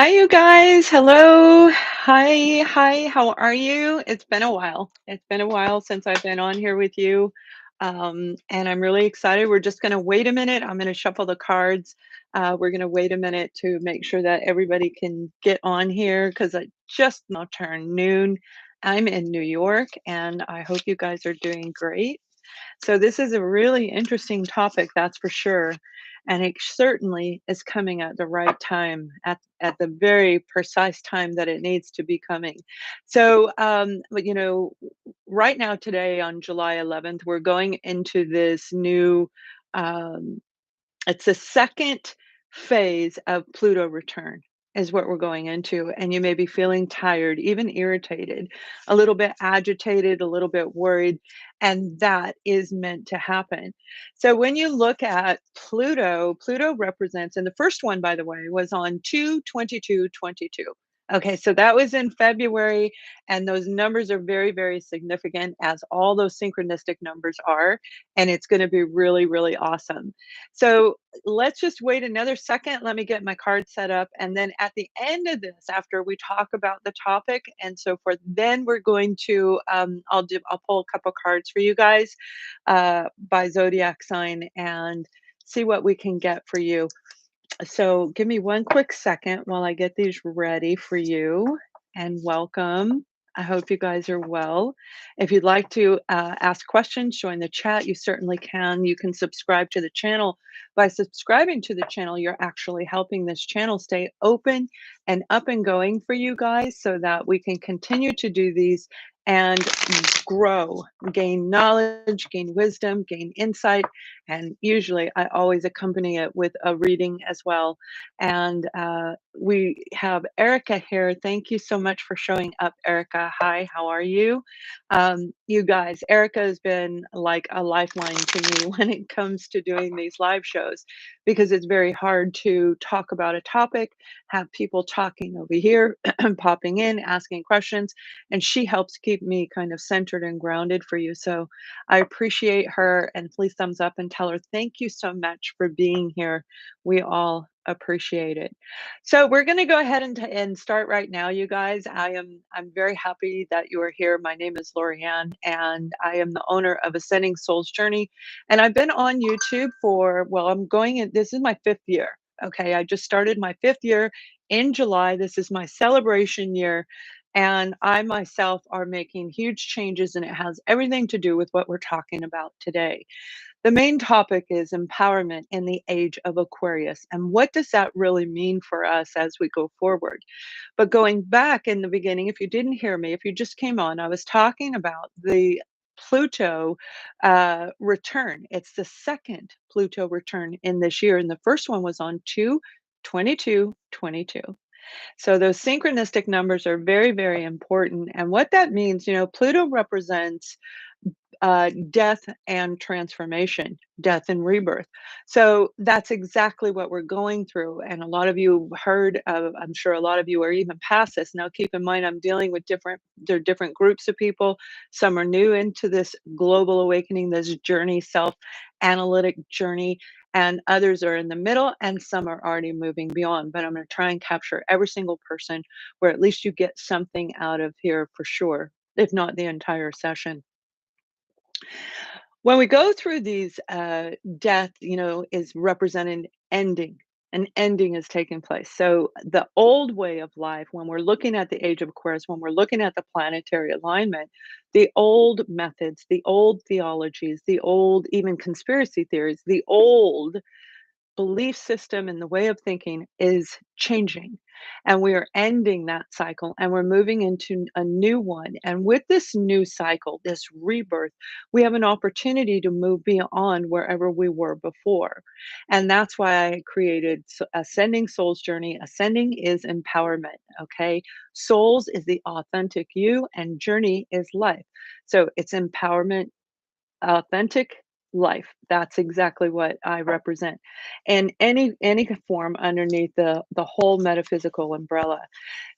Hi, you guys. Hello. Hi. Hi. How are you? It's been a while. It's been a while since I've been on here with you. And I'm really excited. We're just going to wait a minute. I'm going to shuffle the cards. We're going to wait a minute to make sure that everybody can get on here because I just now turned noon. I'm in New York and I hope you guys are doing great. So this is a really interesting topic, that's for sure. And it certainly is coming at the right time, at the very precise time that it needs to be coming. So, right now, today on July 11th, we're going into this new, um, it's the second phase of Pluto return is what we're going into, and you may be feeling tired, even irritated, a little bit agitated, a little bit worried, and that is meant to happen. So when you look at Pluto, Pluto represents, and the first one, by the way, was on 2/22/22. Okay, so that was in February, and those numbers are very, very significant, as all those synchronistic numbers are, and it's going to be really, really awesome. So let's just wait another second. Let me get my card set up. And then at the end of this, after we talk about the topic and so forth, then we're going to, I'll pull a couple cards for you guys by Zodiac sign and see what we can get for you. So give me one quick second while I get these ready for you and welcome. I hope you guys are well. If you'd like to ask questions, join the chat. You certainly can. You can subscribe to the channel. By subscribing to the channel, you're actually helping this channel stay open and up and going for you guys so that we can continue to do these and grow, gain knowledge, gain wisdom, gain insight. And usually I always accompany it with a reading as well. And we have Erica here. Thank you so much for showing up, Erica. Hi, how are you? You guys, Erica has been like a lifeline to me when it comes to doing these live shows because it's very hard to talk about a topic, have people talking over here, popping in, asking questions, and she helps keep me kind of centered and grounded for you. So I appreciate her, and please thumbs up and tell her thank you so much for being here. We all appreciate it. So we're going to go ahead and start right now, you guys. I'm very happy that you are here. My name is Lorianne, and I am the owner of Ascending Soul's Journey. And I've been on YouTube for, well, I'm going in, this is my fifth year. Okay, I just started my fifth year in July. This is my celebration year. And I myself are making huge changes, and it has everything to do with what we're talking about today. The main topic is empowerment in the age of Aquarius. And what does that really mean for us as we go forward? But going back in the beginning, if you didn't hear me, if you just came on, I was talking about the Pluto return. It's the second Pluto return in this year. And the first one was on 2/22/22. So those synchronistic numbers are very, very important. And what that means, Pluto represents death and transformation, death and rebirth. So that's exactly what we're going through. And a lot of you heard of, I'm sure a lot of you are even past this. Now, keep in mind, I'm dealing with there are different groups of people. Some are new into this global awakening, this journey, self analytic journey, and others are in the middle, and some are already moving beyond. But I'm going to try and capture every single person where at least you get something out of here for sure, if not the entire session. When we go through these, death, is representing ending. An ending is taking place. So the old way of life, when we're looking at the age of Aquarius, when we're looking at the planetary alignment, the old methods, the old theologies, the old even conspiracy theories, the old belief system and the way of thinking is changing, and we are ending that cycle and we're moving into a new one. And with this new cycle, this rebirth, we have an opportunity to move beyond wherever we were before. And that's why I created Ascending Soul's Journey. Ascending is empowerment. Okay, souls is the authentic you, and journey is life. So it's empowerment, authentic life. That's exactly what I represent. And any form underneath the whole metaphysical umbrella.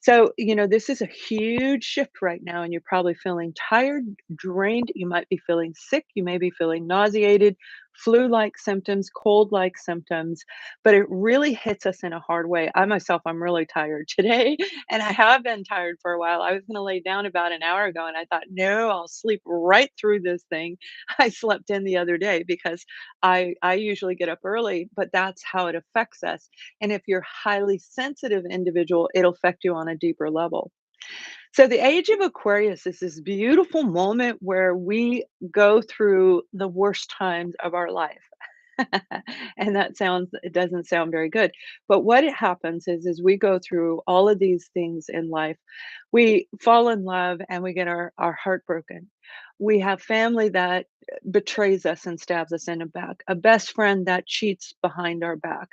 So, this is a huge shift right now, and you're probably feeling tired, drained, you might be feeling sick, you may be feeling nauseated, flu-like symptoms, cold-like symptoms, but it really hits us in a hard way. I myself, I'm really tired today, and I have been tired for a while. I was gonna lay down about an hour ago, and I thought, "No, I'll sleep right through this thing." I slept in the other day because I usually get up early, but that's how it affects us, and if you're highly sensitive individual, it'll affect you on a deeper level. So the age of Aquarius is this beautiful moment where we go through the worst times of our life. And it doesn't sound very good. But what it happens is we go through all of these things in life. We fall in love and we get our heart broken. We have family that betrays us and stabs us in the back, a best friend that cheats behind our back,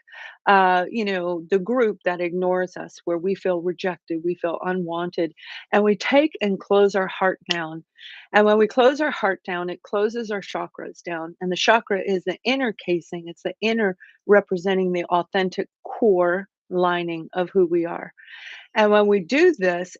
the group that ignores us, where we feel rejected, we feel unwanted, and we take and close our heart down. And when we close our heart down, it closes our chakras down. And the chakra is the inner casing, it's the inner representing the authentic core lining of who we are. And when we do this,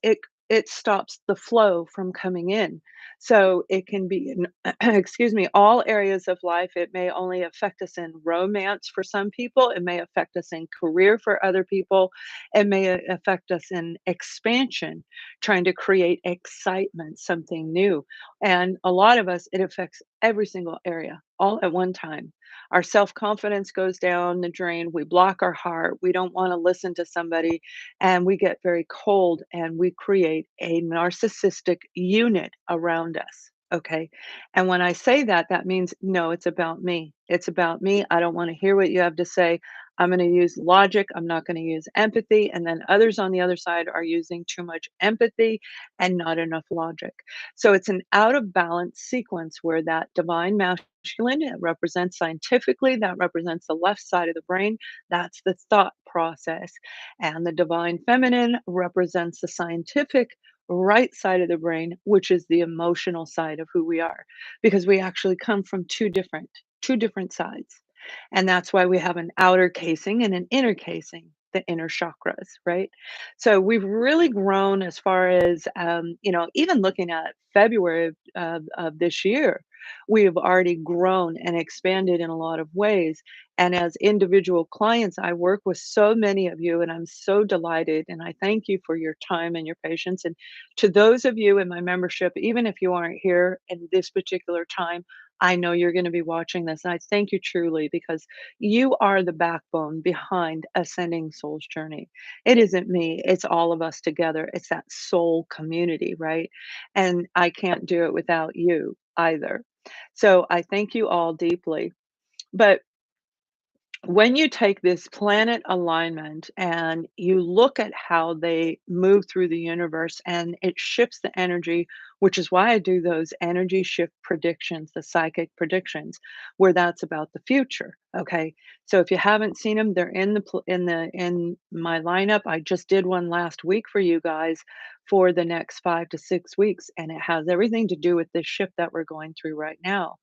it stops the flow from coming in. So it can be in excuse me, all areas of life. It may only affect us in romance for some people. It may affect us in career for other people. It may affect us in expansion, trying to create excitement, something new. And a lot of us, it affects every single area all at one time. Our self confidence goes down the drain. We block our heart. We don't want to listen to somebody, and we get very cold, and we create a narcissistic unit around us. Okay. And when I say that, that means no, it's about me. It's about me. I don't want to hear what you have to say. I'm going to use logic. I'm not going to use empathy. And then others on the other side are using too much empathy and not enough logic. So it's an out of balance sequence where that divine masculine, it represents scientifically, that represents the left side of the brain. That's the thought process. And the divine feminine represents the scientific right side of the brain, which is the emotional side of who we are, because we actually come from two different sides. And that's why we have an outer casing and an inner casing, the inner chakras, right? So we've really grown as far as, even looking at February of this year, we have already grown and expanded in a lot of ways. And as individual clients, I work with so many of you, and I'm so delighted. And I thank you for your time and your patience. And to those of you in my membership, even if you aren't here in this particular time, I know you're going to be watching this. And I thank you truly, because you are the backbone behind Ascending Soul's journey. It isn't me, it's all of us together. It's that soul community, right? And I can't do it without you either. So I thank you all deeply. But when you take this planet alignment and you look at how they move through the universe, and it shifts the energy, which is why I do those energy shift predictions, the psychic predictions, where that's about the future. Okay. So if you haven't seen them, they're in my lineup. I just did one last week for you guys for the next 5 to 6 weeks, and it has everything to do with this shift that we're going through right now.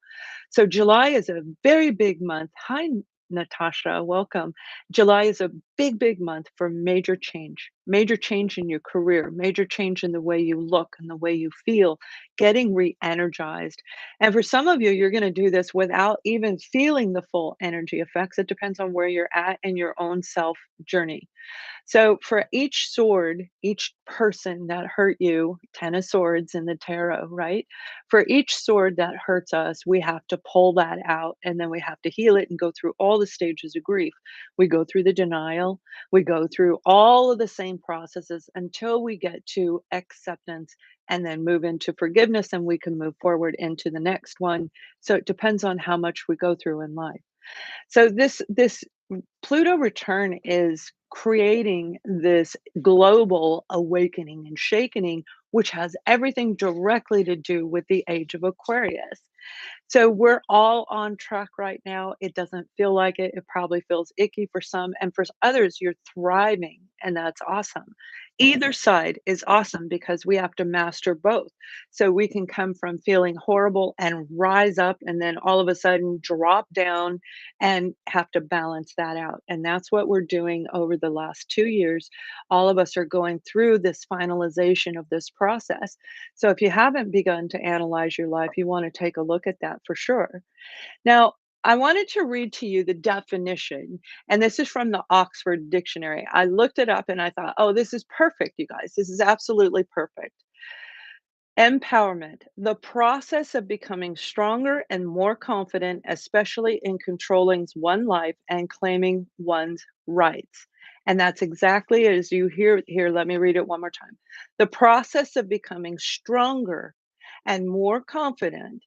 So July is a very big month. Hi, Natasha. Welcome. July is a big, big month for major change in your career, major change in the way you look and the way you feel, getting re energized. And for some of you, you're going to do this without even feeling the full energy effects. It depends on where you're at in your own self journey. So for each sword, each person that hurt you, 10 of swords in the tarot, right? For each sword that hurts us, we have to pull that out, and then we have to heal it and go through all the stages of grief. We go through the denial, we go through all of the same processes until we get to acceptance, and then move into forgiveness, and we can move forward into the next one. So it depends on how much we go through in life. So this Pluto return is creating this global awakening and shakening, which has everything directly to do with the age of Aquarius. So we're all on track right now. It doesn't feel like it. It probably feels icky for some, and for others, you're thriving, and that's awesome. Either side is awesome because we have to master both. So we can come from feeling horrible and rise up, and then all of a sudden drop down and have to balance that out. And that's what we're doing over the last 2 years. All of us are going through this finalization of this process. So if you haven't begun to analyze your life, you want to take a look at that for sure. Now, I wanted to read to you the definition, and this is from the Oxford Dictionary. I looked it up and I thought, oh, this is perfect, you guys. This is absolutely perfect. Empowerment, the process of becoming stronger and more confident, especially in controlling one's life and claiming one's rights. And that's exactly as you hear here. Let me read it one more time. The process of becoming stronger and more confident,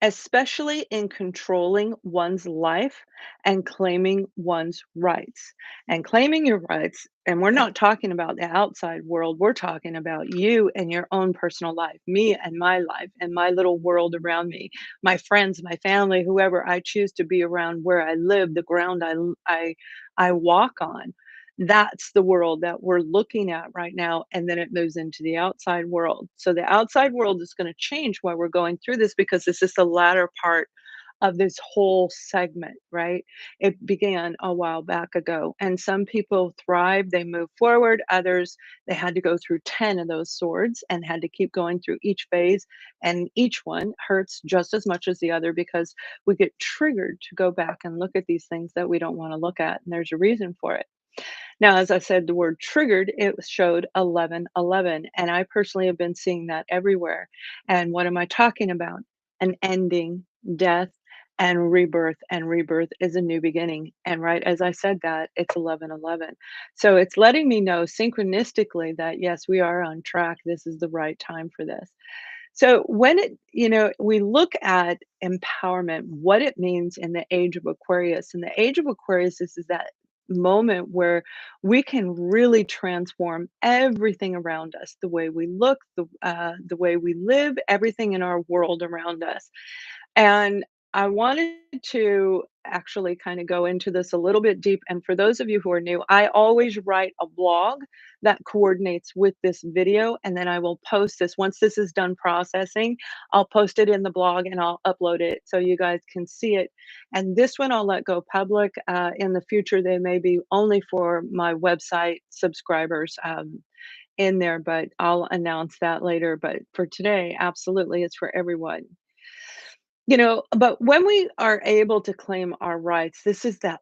especially in controlling one's life and claiming one's rights. And claiming your rights, and we're not talking about the outside world, we're talking about you and your own personal life and my little world around me, my friends, my family, whoever I choose to be around, where I live, the ground I walk on. That's the world that we're looking at right now, and then it moves into the outside world. So the outside world is gonna change while we're going through this because this is the latter part of this whole segment, right? It began a while back ago, and some people thrive, they move forward, others, they had to go through 10 of those swords and had to keep going through each phase, and each one hurts just as much as the other because we get triggered to go back and look at these things that we don't wanna look at, and there's a reason for it. Now, as I said, the word triggered, it showed 1111, and I personally have been seeing that everywhere. And what am I talking about? An ending, death, and rebirth is a new beginning. And right as I said that, it's 1111. So it's letting me know synchronistically that yes, we are on track. This is the right time for this. So when we look at empowerment, what it means in the age of Aquarius, and the age of Aquarius, this is that moment where we can really transform everything around us, the way we look, the way we live, everything in our world around us. And I wanted to actually kind of go into this a little bit deep. And for those of you who are new, I always write a blog that coordinates with this video. And then I will post this. Once this is done processing, I'll post it in the blog and I'll upload it so you guys can see it. And this one I'll let go public. In the future, they may be only for my website subscribers. In there, but I'll announce that later. But for today, absolutely, it's for everyone. But when we are able to claim our rights, this is that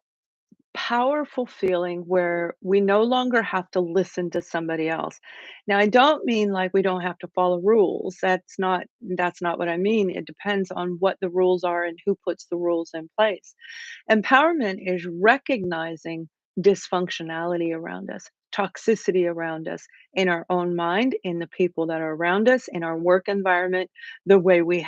powerful feeling where we no longer have to listen to somebody else. Now, I don't mean like we don't have to follow rules. That's not what I mean. It depends on what the rules are and who puts the rules in place. Empowerment is recognizing dysfunctionality around us, toxicity around us, in our own mind, in the people that are around us, in our work environment, the way we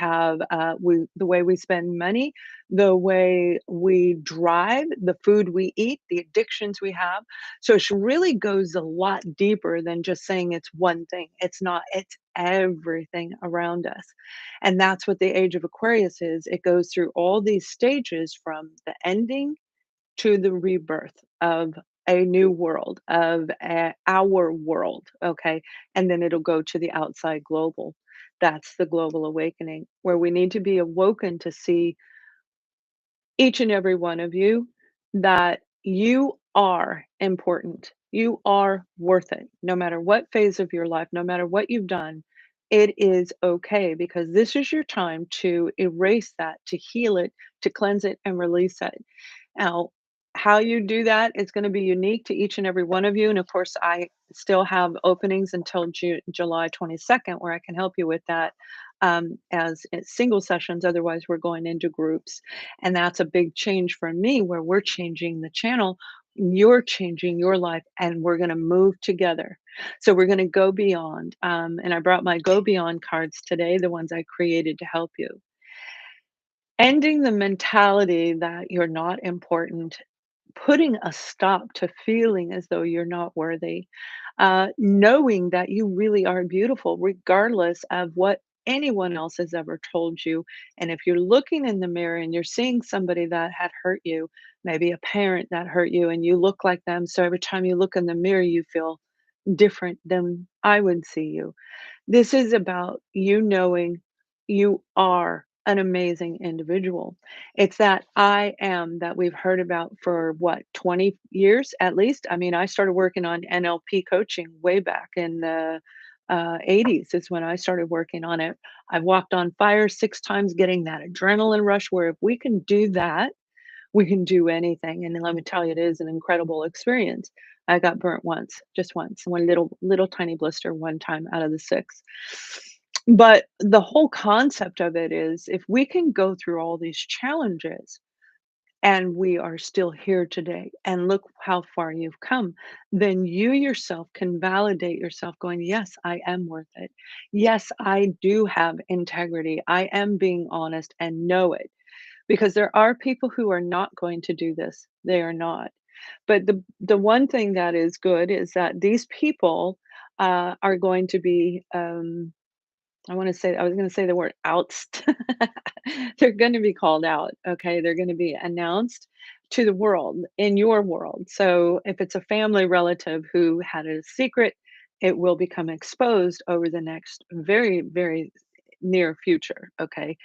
spend money, the way we drive, the food we eat, the addictions we have. So it really goes a lot deeper than just saying it's one thing. It's not, it's everything around us. And that's what the age of Aquarius is. It goes through all these stages from the ending to the rebirth of a new world, of our world. Okay. And then it'll go to the outside global. That's the global awakening where we need to be awoken to see each and every one of you that you are important. You are worth it. No matter what phase of your life, no matter what you've done, it is okay because this is your time to erase that, to heal it, to cleanse it, and release it. Now, how you do that is going to be unique to each and every one of you. And of course, I still have openings until July 22nd where I can help you with that as single sessions. Otherwise, we're going into groups. And that's a big change for me where we're changing the channel. You're changing your life, and we're going to move together. So we're going to go beyond. And I brought my Go Beyond cards today, the ones I created to help you. Ending the mentality that you're not important, putting a stop to feeling as though you're not worthy, knowing that you really are beautiful, regardless of what anyone else has ever told you. And if you're looking in the mirror and you're seeing somebody that had hurt you, maybe a parent that hurt you, and you look like them, so every time you look in the mirror, you feel different than I would see you. This is about you knowing you are an amazing individual. It's that I am that we've heard about for what, 20 years at least? I mean, I started working on NLP coaching way back in the 80s is when I started working on it. I've walked on fire 6 times getting that adrenaline rush where if we can do that, we can do anything, and let me tell you, it is an incredible experience. I got burnt once, just once, one little tiny blister one time out of the 6. But the whole concept of it is if we can go through all these challenges and we are still here today and look how far you've come, then you yourself can validate yourself going, yes, I am worth it. Yes, I do have integrity. I am being honest and know it, because there are people who are not going to do this. They are not. But the one thing that is good is that these people are going to be I was gonna say the word oust. They're gonna be called out, okay? They're gonna be announced to the world, in your world. So if it's a family relative who had a secret, it will become exposed over the next very, very near future, okay?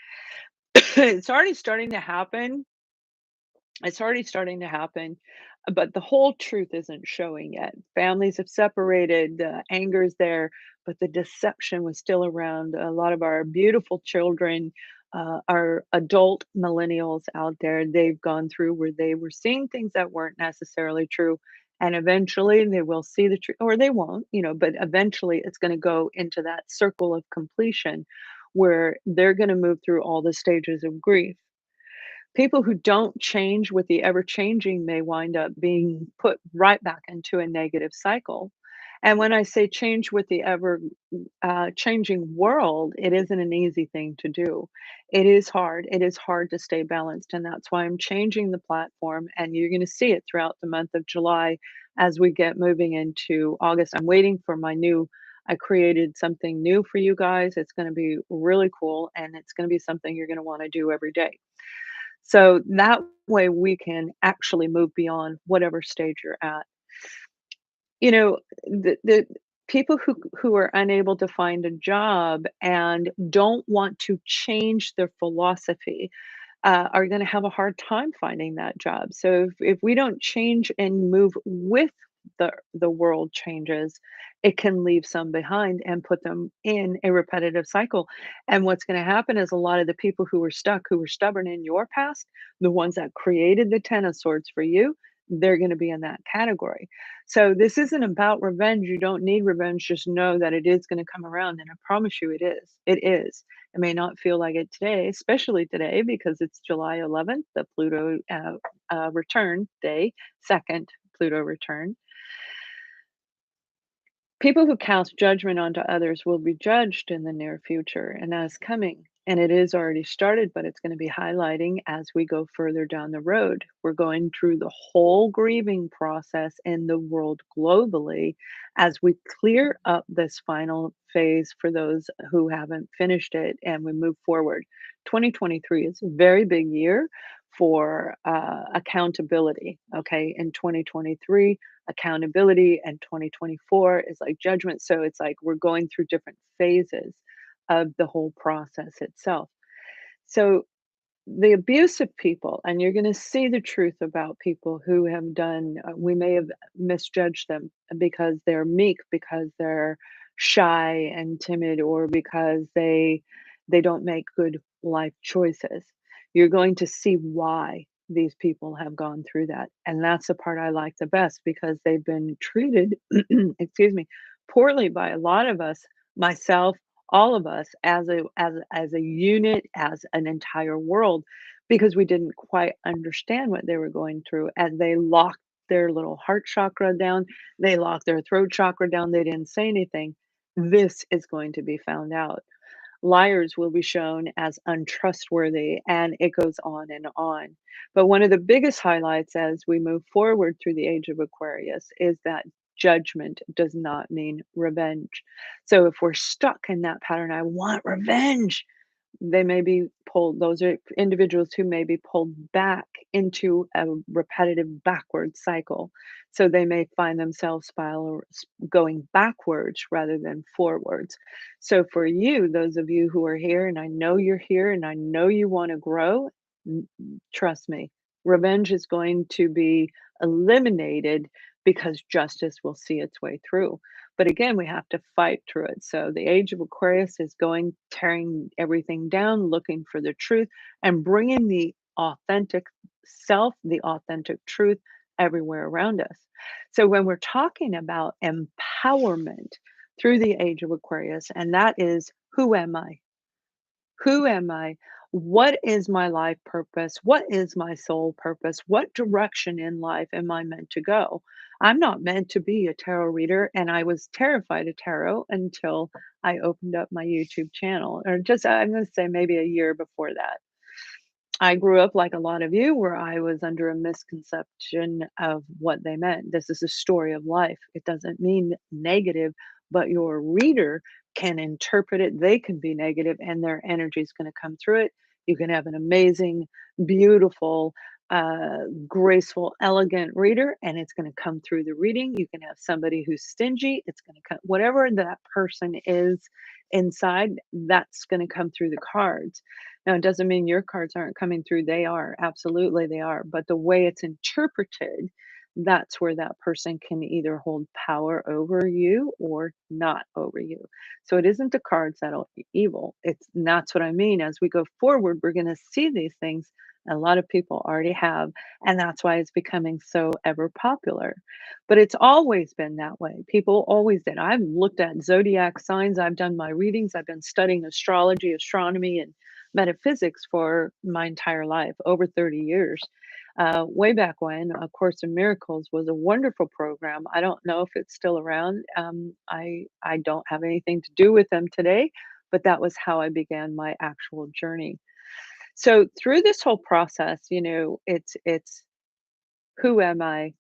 It's already starting to happen. It's already starting to happen, but the whole truth isn't showing yet. Families have separated, the anger is there, but the deception was still around. A lot of our beautiful children, our adult millennials out there, they've gone through where they were seeing things that weren't necessarily true. And eventually they will see the truth, or they won't, but eventually it's going to go into that circle of completion where they're going to move through all the stages of grief. People who don't change with the ever changing may wind up being put right back into a negative cycle. And when I say change with the ever changing world, it isn't an easy thing to do. It is hard. It is hard to stay balanced. And that's why I'm changing the platform. And you're going to see it throughout the month of July as we get moving into August. I'm waiting for I created something new for you guys. It's going to be really cool. And it's going to be something you're going to want to do every day. So that way we can actually move beyond whatever stage you're at. The people who are unable to find a job and don't want to change their philosophy are going to have a hard time finding that job. So if we don't change and move with the world changes, it can leave some behind and put them in a repetitive cycle. And what's going to happen is a lot of the people who were stuck, who were stubborn in your past, the ones that created the Ten of Swords for you, they're going to be in that category. So this isn't about revenge. You don't need revenge. Just know that it is going to come around. And I promise you it is. It is. It may not feel like it today, especially today because it's July 11th, the Pluto return day, second Pluto return. People who cast judgment onto others will be judged in the near future, and that is coming. And it is already started, but it's going to be highlighting as we go further down the road. We're going through the whole grieving process in the world globally as we clear up this final phase for those who haven't finished it and we move forward. 2023 is a very big year for accountability. Okay. In 2023, accountability, and 2024 is like judgment. So it's like we're going through different phases of the whole process itself. So the abusive people, and you're going to see the truth about people who have done, we may have misjudged them because they're meek, because they're shy and timid, or because they don't make good life choices. You're going to see why these people have gone through that. And that's the part I like the best because they've been treated, excuse me, poorly by a lot of us, myself, all of us as a unit, as an entire world, because we didn't quite understand what they were going through as they locked their little heart chakra down, they locked their throat chakra down, they didn't say anything. This is going to be found out. Liars will be shown as untrustworthy, and it goes on and on. But one of the biggest highlights as we move forward through the age of Aquarius is that judgment does not mean revenge. So if we're stuck in that pattern, I want revenge, they may be pulled, those are individuals who may be pulled back into a repetitive backward cycle. So they may find themselves going backwards rather than forwards. So for you, those of you who are here, and I know you're here and I know you want to grow, trust me, revenge is going to be eliminated because justice will see its way through. But again, we have to fight through it. So the age of Aquarius is going, tearing everything down, looking for the truth, and bringing the authentic self, the authentic truth everywhere around us. So when we're talking about empowerment through the age of Aquarius, and that is, who am I? Who am I? What is my life purpose? What is my soul purpose? What direction in life am I meant to go? I'm not meant to be a tarot reader, and I was terrified of tarot until I opened up my YouTube channel, or just I'm going to say maybe a year before that. I grew up like a lot of you, where I was under a misconception of what they meant. This is a story of life. It doesn't mean negative, but your reader can interpret it. They can be negative, and their energy is going to come through it. You can have an amazing, beautiful, graceful, elegant reader, and it's going to come through the reading. You can have somebody who's stingy. It's going to come, whatever that person is inside, that's going to come through the cards. Now, it doesn't mean your cards aren't coming through. They are. Absolutely, they are. But the way it's interpreted, that's where that person can either hold power over you or not over you. So it isn't the cards that are evil. It's and that's what I mean. As we go forward, we're going to see these things. A lot of people already have, and that's why it's becoming so ever popular. But it's always been that way. People always did. I've looked at zodiac signs. I've done my readings. I've been studying astrology, astronomy, and metaphysics for my entire life, over 30 years. Way back when, A Course in Miracles was a wonderful program. I don't know if it's still around. I don't have anything to do with them today, but that was how I began my actual journey. So through this whole process, it's who am I?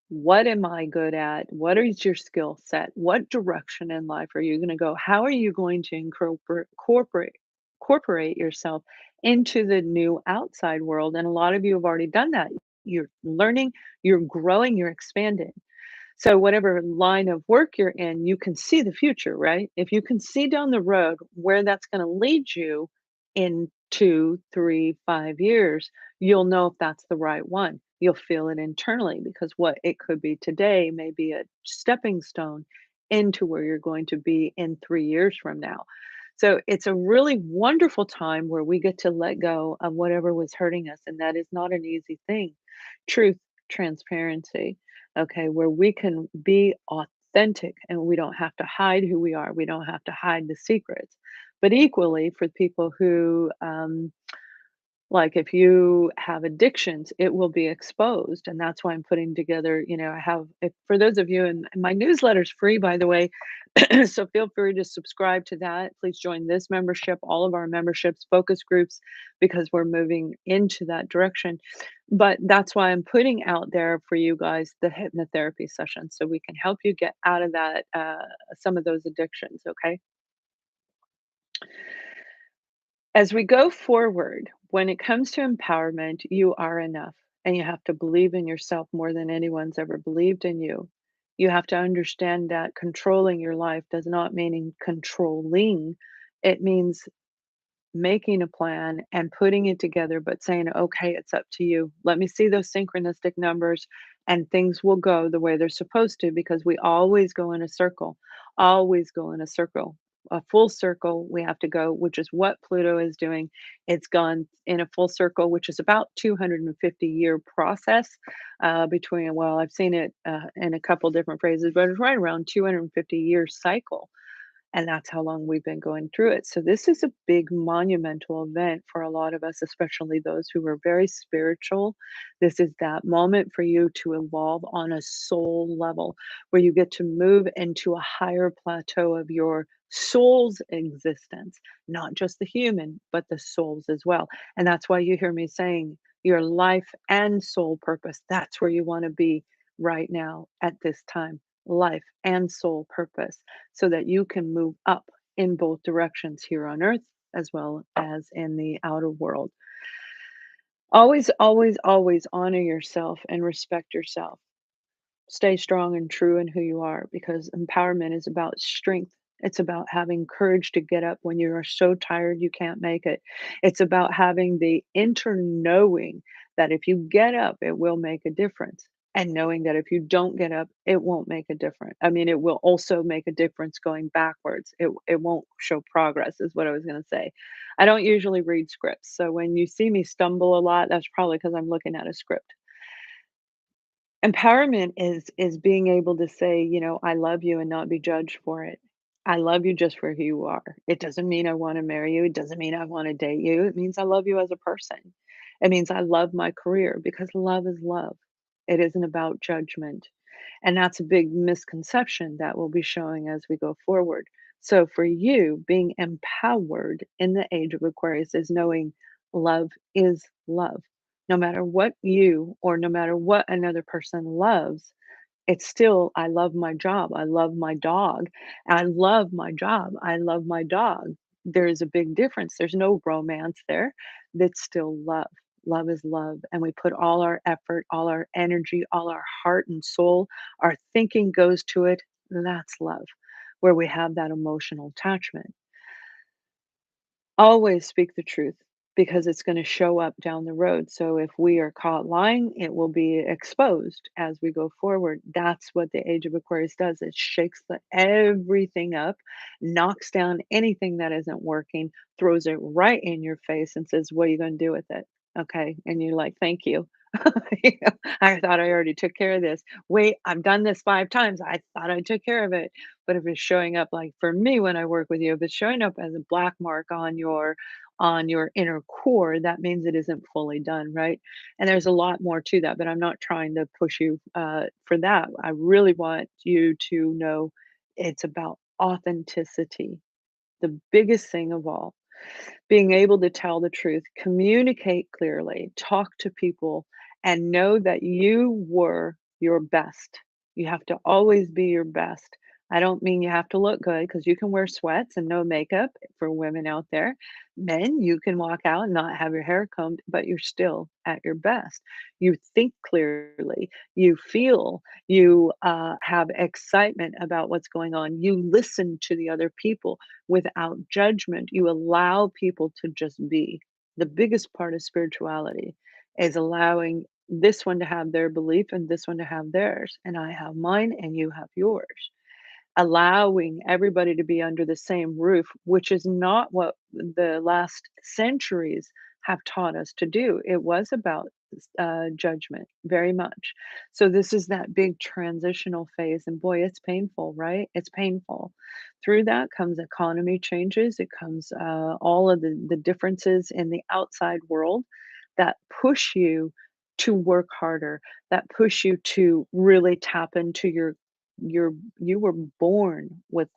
What am I good at? What is your skill set? What direction in life are you going to go? How are you going to incorporate yourself into the new outside world? And a lot of you have already done that. You're learning, you're growing, you're expanding. So whatever line of work you're in, you can see the future, right? If you can see down the road where that's going to lead you in 2, 3, 5 years, you'll know if that's the right one. You'll feel it internally, because what it could be today may be a stepping stone into where you're going to be in 3 years from now. So it's a really wonderful time where we get to let go of whatever was hurting us. And that is not an easy thing. Truth, transparency, okay, where we can be authentic and we don't have to hide who we are. We don't have to hide the secrets. But equally, for people who, like if you have addictions, it will be exposed. And that's why I'm putting together, I have, if, for those of you, and my newsletter's free, by the way. So feel free to subscribe to that. Please join this membership, all of our memberships, focus groups, because we're moving into that direction. But that's why I'm putting out there for you guys the hypnotherapy session, so we can help you get out of that, some of those addictions. Okay. As we go forward, when it comes to empowerment, you are enough, and you have to believe in yourself more than anyone's ever believed in you. You have to understand that controlling your life does not mean controlling. It means making a plan and putting it together, but saying, okay, it's up to you. Let me see those synchronistic numbers, and things will go the way they're supposed to, because we always go in a circle, always go in a circle. A full circle we have to go, which is what Pluto is doing. It's gone in a full circle, which is about 250-year process, between, well, I've seen it in a couple different phrases, but it's right around 250-year cycle, and that's how long we've been going through it. So this is a big monumental event for a lot of us, especially those who are very spiritual. This is that moment for you to evolve on a soul level, where you get to move into a higher plateau of your soul's existence, not just the human, but the souls as well. And that's why you hear me saying your life and soul purpose. That's where you want to be right now at this time, life and soul purpose, so that you can move up in both directions here on earth as well as in the outer world. Always, always, always honor yourself and respect yourself. Stay strong and true in who you are, because empowerment is about strength. It's about having courage to get up when you are so tired you can't make it. It's about having the inner knowing that if you get up, it will make a difference. and knowing that if you don't get up, it won't make a difference. I mean, it will also make a difference going backwards. It won't show progress is what I was gonna say. I don't usually read scripts, so when you see me stumble a lot, that's probably because 'cause I'm looking at a script. Empowerment is being able to say, "I love you," and not be judged for it. I love you just for who you are. It doesn't mean I wanna marry you, it doesn't mean I wanna date you, it means I love you as a person. It means I love my career because love is love. It isn't about judgment. And that's a big misconception that we'll be showing as we go forward. So for you, being empowered in the age of Aquarius is knowing love is love. No matter what you or no matter what another person loves, it's still, I love my job. I love my dog. I love my job. I love my dog. There's a big difference. There's no romance there. That's still love. Love is love. And we put all our effort, all our energy, all our heart and soul, our thinking goes to it. That's love, where we have that emotional attachment. Always speak the truth because it's gonna show up down the road. So if we are caught lying, it will be exposed as we go forward. That's what the age of Aquarius does. It shakes everything up, knocks down anything that isn't working, throws it right in your face and says, "What are you gonna do with it?" Okay, and you're like, "Thank you." You know, I thought I already took care of this. Wait, I've done this 5 times. I thought I took care of it. But if it's showing up like for me when I work with you, if it's showing up as a black mark on your inner core, that means it isn't fully done, right? And there's a lot more to that, but I'm not trying to push you for that. I really want you to know it's about authenticity, the biggest thing of all. Being able to tell the truth, communicate clearly, talk to people, and know that you were your best. You have to always be your best. I don't mean you have to look good because you can wear sweats and no makeup for women out there. Men, you can walk out and not have your hair combed, but you're still at your best. You think clearly, you feel, you have excitement about what's going on. You listen to the other people without judgment. You allow people to just be. The biggest part of spirituality is allowing this one to have their belief and this one to have theirs. And I have mine and you have yours. Allowing everybody to be under the same roof, which is not what the last centuries have taught us to do. It was about judgment, very much. So, this is that big transitional phase. And boy, it's painful, right? It's painful. Through that comes economy changes, it comes all of the differences in the outside world that push you to work harder, that push you to really tap into you were born with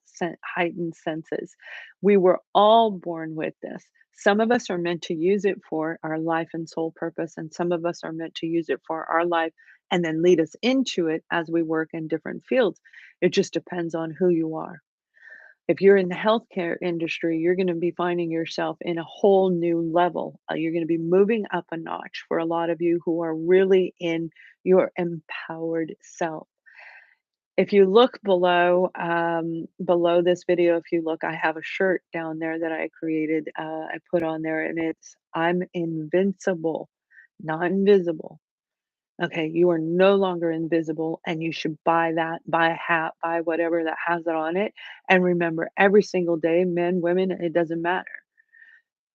heightened senses. We were all born with this. Some of us are meant to use it for our life and soul purpose, and some of us are meant to use it for our life and then lead us into it as we work in different fields. It just depends on who you are. If you're in the healthcare industry, you're going to be finding yourself in a whole new level. You're going to be moving up a notch for a lot of you who are really in your empowered self. If you look below this video, if you look, I have a shirt down there that I created, I put on there, and it's "I'm invincible, not invisible." Okay, you are no longer invisible, and you should buy that, buy a hat, buy whatever that has it on it, and remember every single day, men, women, it doesn't matter.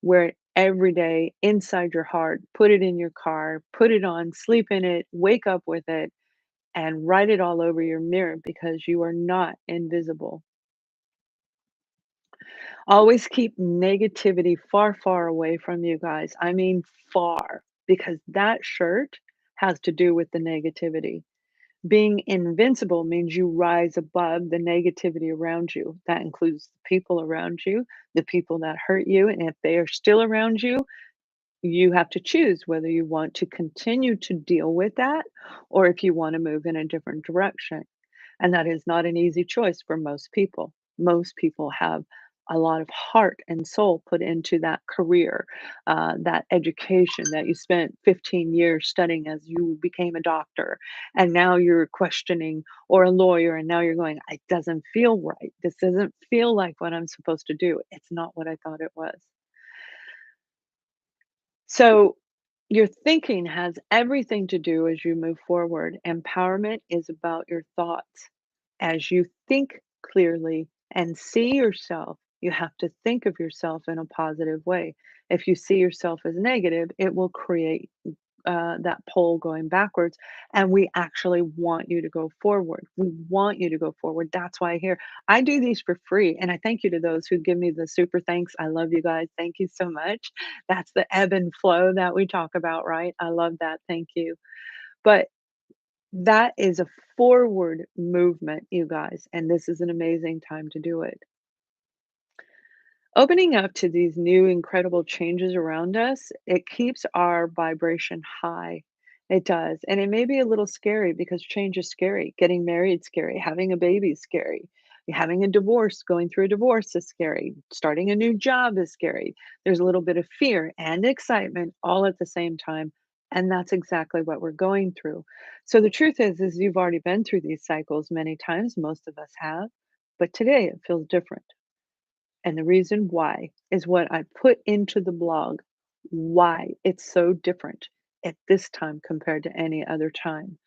Wear it every day inside your heart, put it in your car, put it on, sleep in it, wake up with it, and write it all over your mirror because you are not invisible. Always keep negativity far, far away from you guys. I mean, far, because that shirt has to do with the negativity. Being invincible means you rise above the negativity around you. That includes the people around you, the people that hurt you. And if they are still around you, you have to choose whether you want to continue to deal with that or if you want to move in a different direction. And that is not an easy choice for most people. Most people have a lot of heart and soul put into that career, that education that you spent 15 years studying as you became a doctor. And now you're questioning, or a lawyer, and now you're going, it doesn't feel right. This doesn't feel like what I'm supposed to do. It's not what I thought it was. So Your thinking has everything to do as you move forward. Empowerment is about your thoughts. As you think clearly and see yourself, you have to think of yourself in a positive way. If you see yourself as negative, it will create that pole going backwards. And we actually want you to go forward. We want you to go forward. That's why I do these for free. And I thank you to those who give me the super thanks. I love you guys. Thank you so much. That's the ebb and flow that we talk about, right? I love that. Thank you. But that is a forward movement, you guys. And this is an amazing time to do it. Opening up to these new incredible changes around us, it keeps our vibration high. It does. And it may be a little scary because change is scary. Getting married is scary. Having a baby is scary. Having a divorce, going through a divorce is scary. Starting a new job is scary. There's a little bit of fear and excitement all at the same time. And that's exactly what we're going through. So the truth is you've already been through these cycles many times. Most of us have. But today it feels different. And the reason why is what I put into the blog, why it's so different at this time compared to any other time.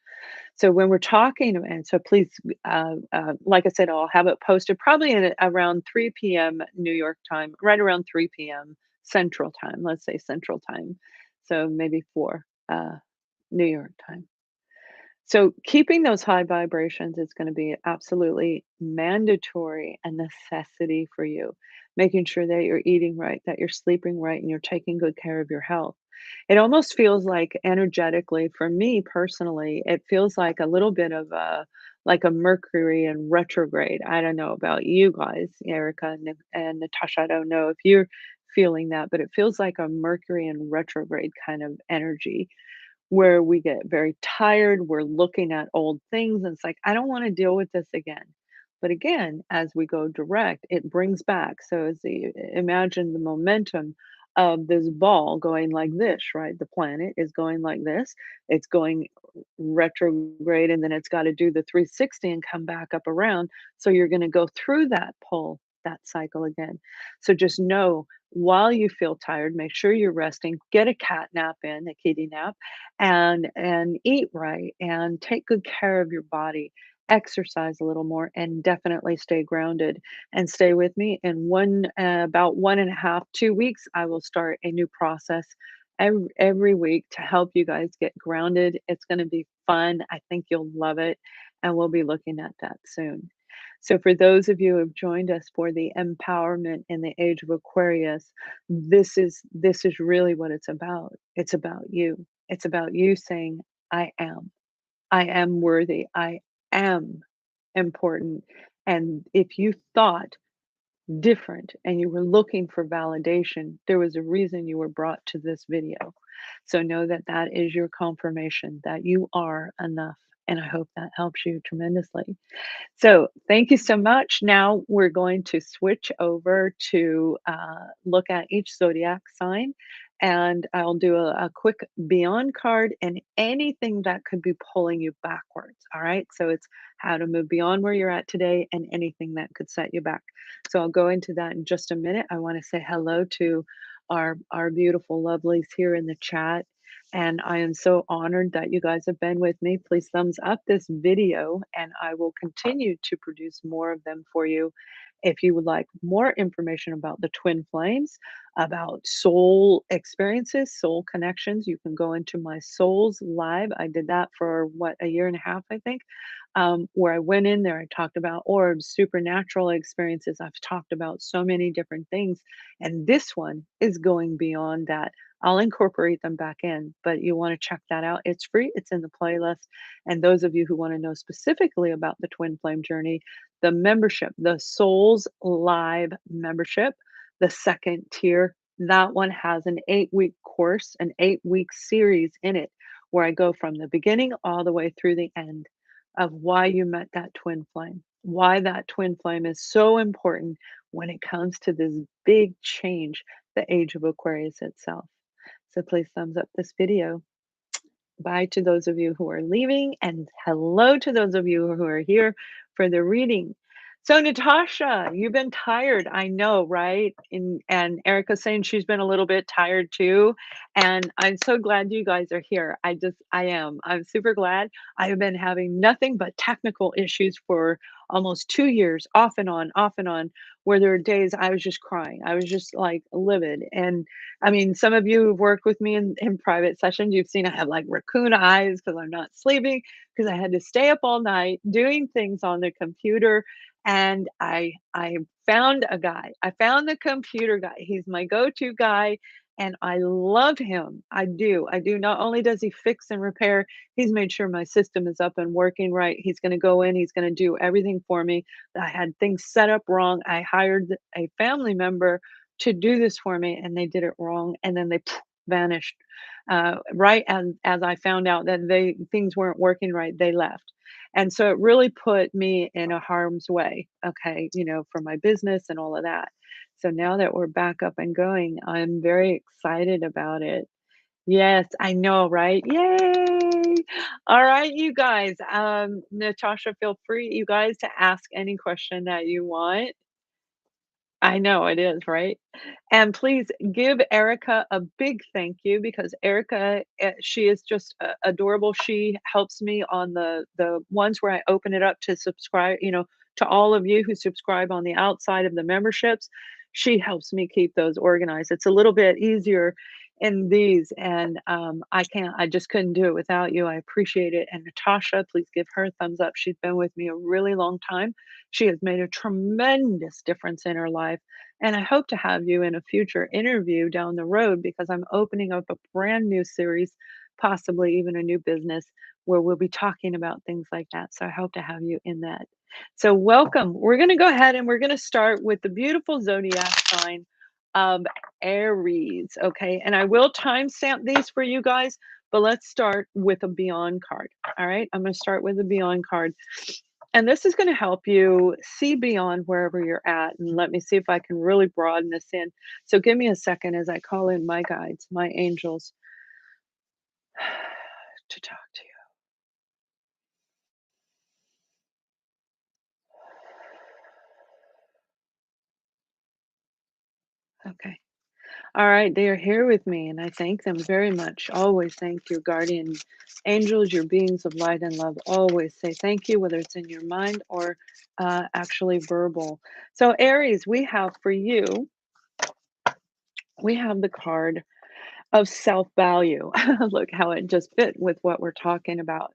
So when we're talking, and so please, like I said, I'll have it posted probably around 3 p.m. New York time, right around 3 p.m. Central time. Let's say Central time. So maybe 4 New York time. So keeping those high vibrations is going to be absolutely mandatory and necessity for you. Making sure that you're eating right, that you're sleeping right, and you're taking good care of your health. It almost feels like energetically, for me personally, it feels like a little bit of a Mercury in retrograde. I don't know about you guys, Erica and Natasha. I don't know if you're feeling that, but it feels like a Mercury in retrograde kind of energy where we get very tired, we're looking at old things, and it's like, "I don't wanna deal with this again." But again, as we go direct, it brings back. So as the imagine the momentum of this ball going like this, right? The planet is going like this. It's going retrograde, and then it's gotta do the 360 and come back up around. So you're gonna go through that pull, that cycle again. So just know while you feel tired, make sure you're resting, get a cat nap in, a kitty nap, and eat right and take good care of your body, exercise a little more, and definitely stay grounded. And stay with me in about 1.5 2 weeks I will start a new process every week to help you guys get grounded. It's going to be fun. I think you'll love it, and we'll be looking at that soon. So for those of you who have joined us for the empowerment in the age of Aquarius, this is really what it's about. It's about you. It's about you saying, I am. I am worthy. I am important. And if you thought different and you were looking for validation, there was a reason you were brought to this video. So know that that is your confirmation that you are enough. And I hope that helps you tremendously. So, thank you so much. Now we're going to switch over to look at each zodiac sign, and I'll do a quick beyond card and anything that could be pulling you backwards. All right. So, it's how to move beyond where you're at today and anything that could set you back. So, I'll go into that in just a minute. I want to say hello to our beautiful lovelies here in the chat. And I am so honored that you guys have been with me. Please thumbs up this video, and I will continue to produce more of them for you. If you would like more information about the twin flames, about soul experiences, soul connections, you can go into my Souls Live. I did that for what, a year and a half, I think, where I went in there. I talked about orbs, supernatural experiences. I've talked about so many different things. And this one is going beyond that. I'll incorporate them back in, but you want to check that out. It's free, it's in the playlist. And those of you who want to know specifically about the twin flame journey, the membership, the Souls Live membership, the second tier, that one has an 8-week course, an 8-week series in it where I go from the beginning all the way through the end of why you met that twin flame, why that twin flame is so important when it comes to this big change, the age of Aquarius itself. So please thumbs up this video. Bye to those of you who are leaving, and hello to those of you who are here for the reading. So Natasha, you've been tired. I know, right? And Erica's saying she's been a little bit tired too. And I'm so glad you guys are here. I am. I'm super glad. I have been having nothing but technical issues for almost 2 years, off and on, where there are days I was just crying. I was just like livid. And I mean, some of you who've worked with me in private sessions, you've seen I have like raccoon eyes because I'm not sleeping, because I had to stay up all night doing things on the computer, and I found a guy. I found the computer guy. He's my go-to guy, and I love him. I do. I do. Not only does he fix and repair, he's made sure my system is up and working right. He's going to go in, he's going to do everything for me. I had things set up wrong. I hired a family member to do this for me, and they did it wrong, and then they vanished. Right as I found out that they things weren't working right, they left. And so it really put me in a harm's way, okay, for my business and all of that. So now that we're back up and going, I'm very excited about it. Yes, I know, right? Yay! All right, you guys. Natasha, feel free, you guys, to ask any question that you want. I know it is, right? And please give Erica a big thank you, because Erica, she is just adorable. She helps me on the ones where I open it up to subscribe, to all of you who subscribe on the outside of the memberships. She helps me keep those organized. It's a little bit easier in these, and I just couldn't do it without you. I appreciate it. And Natasha, please give her a thumbs up. She's been with me a really long time. She has made a tremendous difference in her life. And I hope to have you in a future interview down the road, because I'm opening up a brand new series, possibly even a new business, where we'll be talking about things like that. So I hope to have you in that. So, welcome. We're going to go ahead and we're going to start with the beautiful zodiac sign of Aries. Okay. And I will timestamp these for you guys, but let's start with a Beyond card. All right. I'm going to start with a Beyond card. And this is going to help you see beyond wherever you're at. And let me see if I can really broaden this in. So give me a second as I call in my guides, my angels, to talk to you. Okay. All right. They are here with me, and I thank them very much. Always thank your guardian angels, your beings of light and love. Always say thank you, whether it's in your mind or actually verbal. So, Aries, we have for you, we have the card of self-value. Look how it just fit with what we're talking about.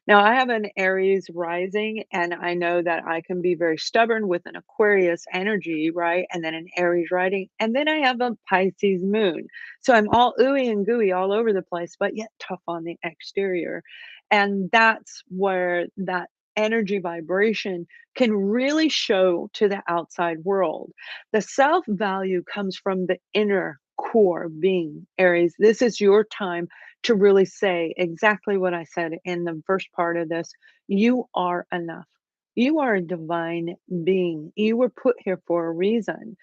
Now, I have an Aries rising, and I know that I can be very stubborn with an Aquarius energy, right? And then an Aries rising, and then I have a Pisces moon. So I'm all ooey and gooey all over the place, but yet tough on the exterior. And that's where that energy vibration can really show to the outside world. The self value comes from the inner core being, Aries. This is your time to really say exactly what I said in the first part of this. You are enough. You are a divine being. You were put here for a reason.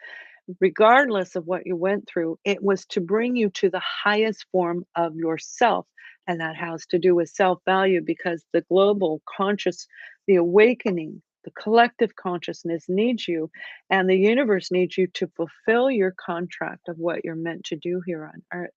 Regardless of what you went through, it was to bring you to the highest form of yourself. And that has to do with self value, because the global conscious, the awakening, the collective consciousness needs you, and the universe needs you to fulfill your contract of what you're meant to do here on earth.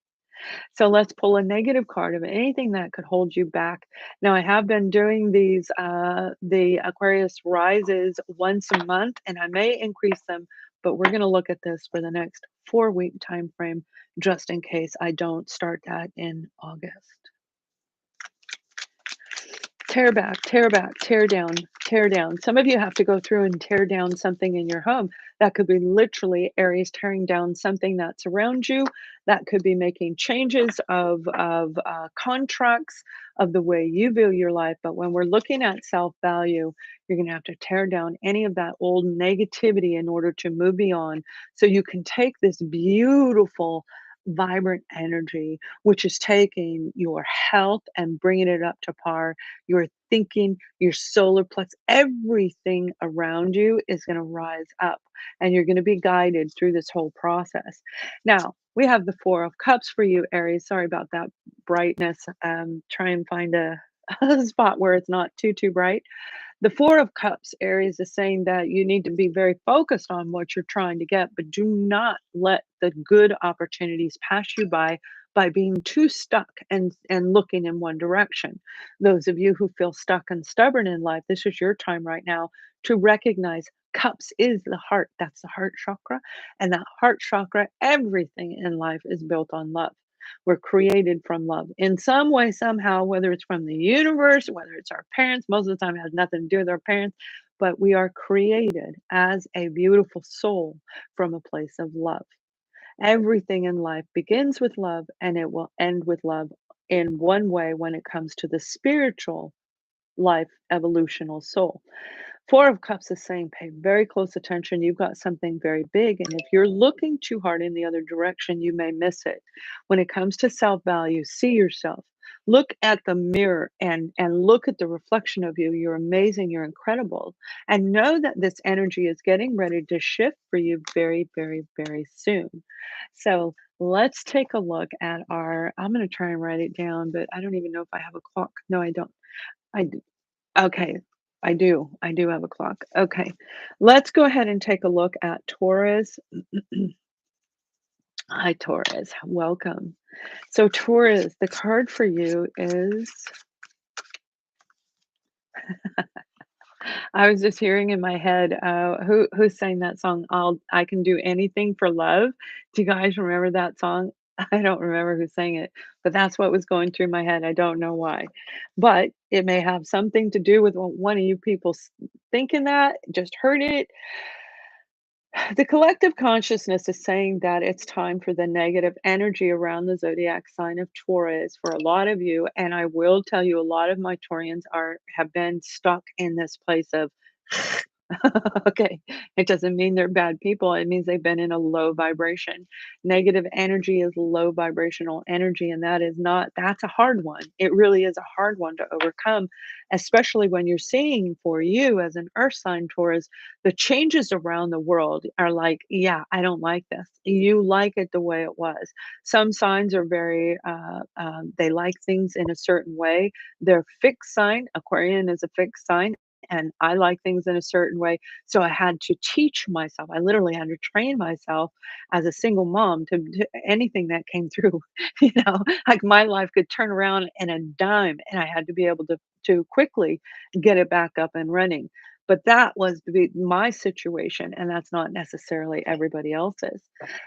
So let's pull a negative card of anything that could hold you back. Now, I have been doing these, the Aquarius rises once a month, and I may increase them, but we're going to look at this for the next 4 week time frame, just in case I don't start that in August. Tear back, tear back, tear down, tear down. Some of you have to go through and tear down something in your home. That could be literally Aries tearing down something that's around you. That could be making changes of contracts, of the way you view your life. But when we're looking at self value, you're going to have to tear down any of that old negativity in order to move beyond, so you can take this beautiful, vibrant energy, which is taking your health and bringing it up to par, your thinking, your solar plex, everything around you is going to rise up, and you're going to be guided through this whole process. Now, we have the Four of Cups for you, Aries. Sorry about that brightness. Try and find a, a spot where it's not too bright. The Four of Cups, Aries, is saying that you need to be very focused on what you're trying to get, but do not let the good opportunities pass you by being too stuck and looking in one direction. Those of you who feel stuck and stubborn in life, this is your time right now to recognize cups is the heart. That's the heart chakra. And that heart chakra, everything in life is built on love. We're created from love in some way, somehow, whether it's from the universe, whether it's our parents. Most of the time, it has nothing to do with our parents, but we are created as a beautiful soul from a place of love. Everything in life begins with love and it will end with love in one way when it comes to the spiritual life, evolutional soul. Four of Cups is saying pay very close attention. You've got something very big. And if you're looking too hard in the other direction, you may miss it. When it comes to self value, see yourself. Look at the mirror and look at the reflection of you. You're amazing. You're incredible. And know that this energy is getting ready to shift for you very, very, very soon. So let's take a look at our. I'm going to try and write it down, but I don't even know if I have a clock. No, I don't. I Okay, I do. I do have a clock. Okay, let's go ahead and take a look at Taurus. Hi, Taurus. Welcome. So, Taurus, the card for you is. I was just hearing in my head, who sang that song? I can do anything for love. Do you guys remember that song? I don't remember who sang it, but that's what was going through my head. I don't know why, but it may have something to do with one of you people thinking that. Just heard it. The collective consciousness is saying that it's time for the negative energy around the zodiac sign of Taurus for a lot of you. And I will tell you, a lot of my Taurians have been stuck in this place of okay, it doesn't mean they're bad people. It means they've been in a low vibration. Negative energy is low vibrational energy, and that's a hard one. It really is a hard one to overcome, especially when you're seeing for you as an earth sign Taurus, the changes around the world are like, yeah, I don't like this. You like it the way it was. Some signs are very, they like things in a certain way. They're fixed sign. Aquarian is a fixed sign and I like things in a certain way. So I had to teach myself. I literally had to train myself as a single mom to anything that came through. Like my life could turn around in a dime, and I had to be able to quickly get it back up and running. But that was my situation, and that's not necessarily everybody else's.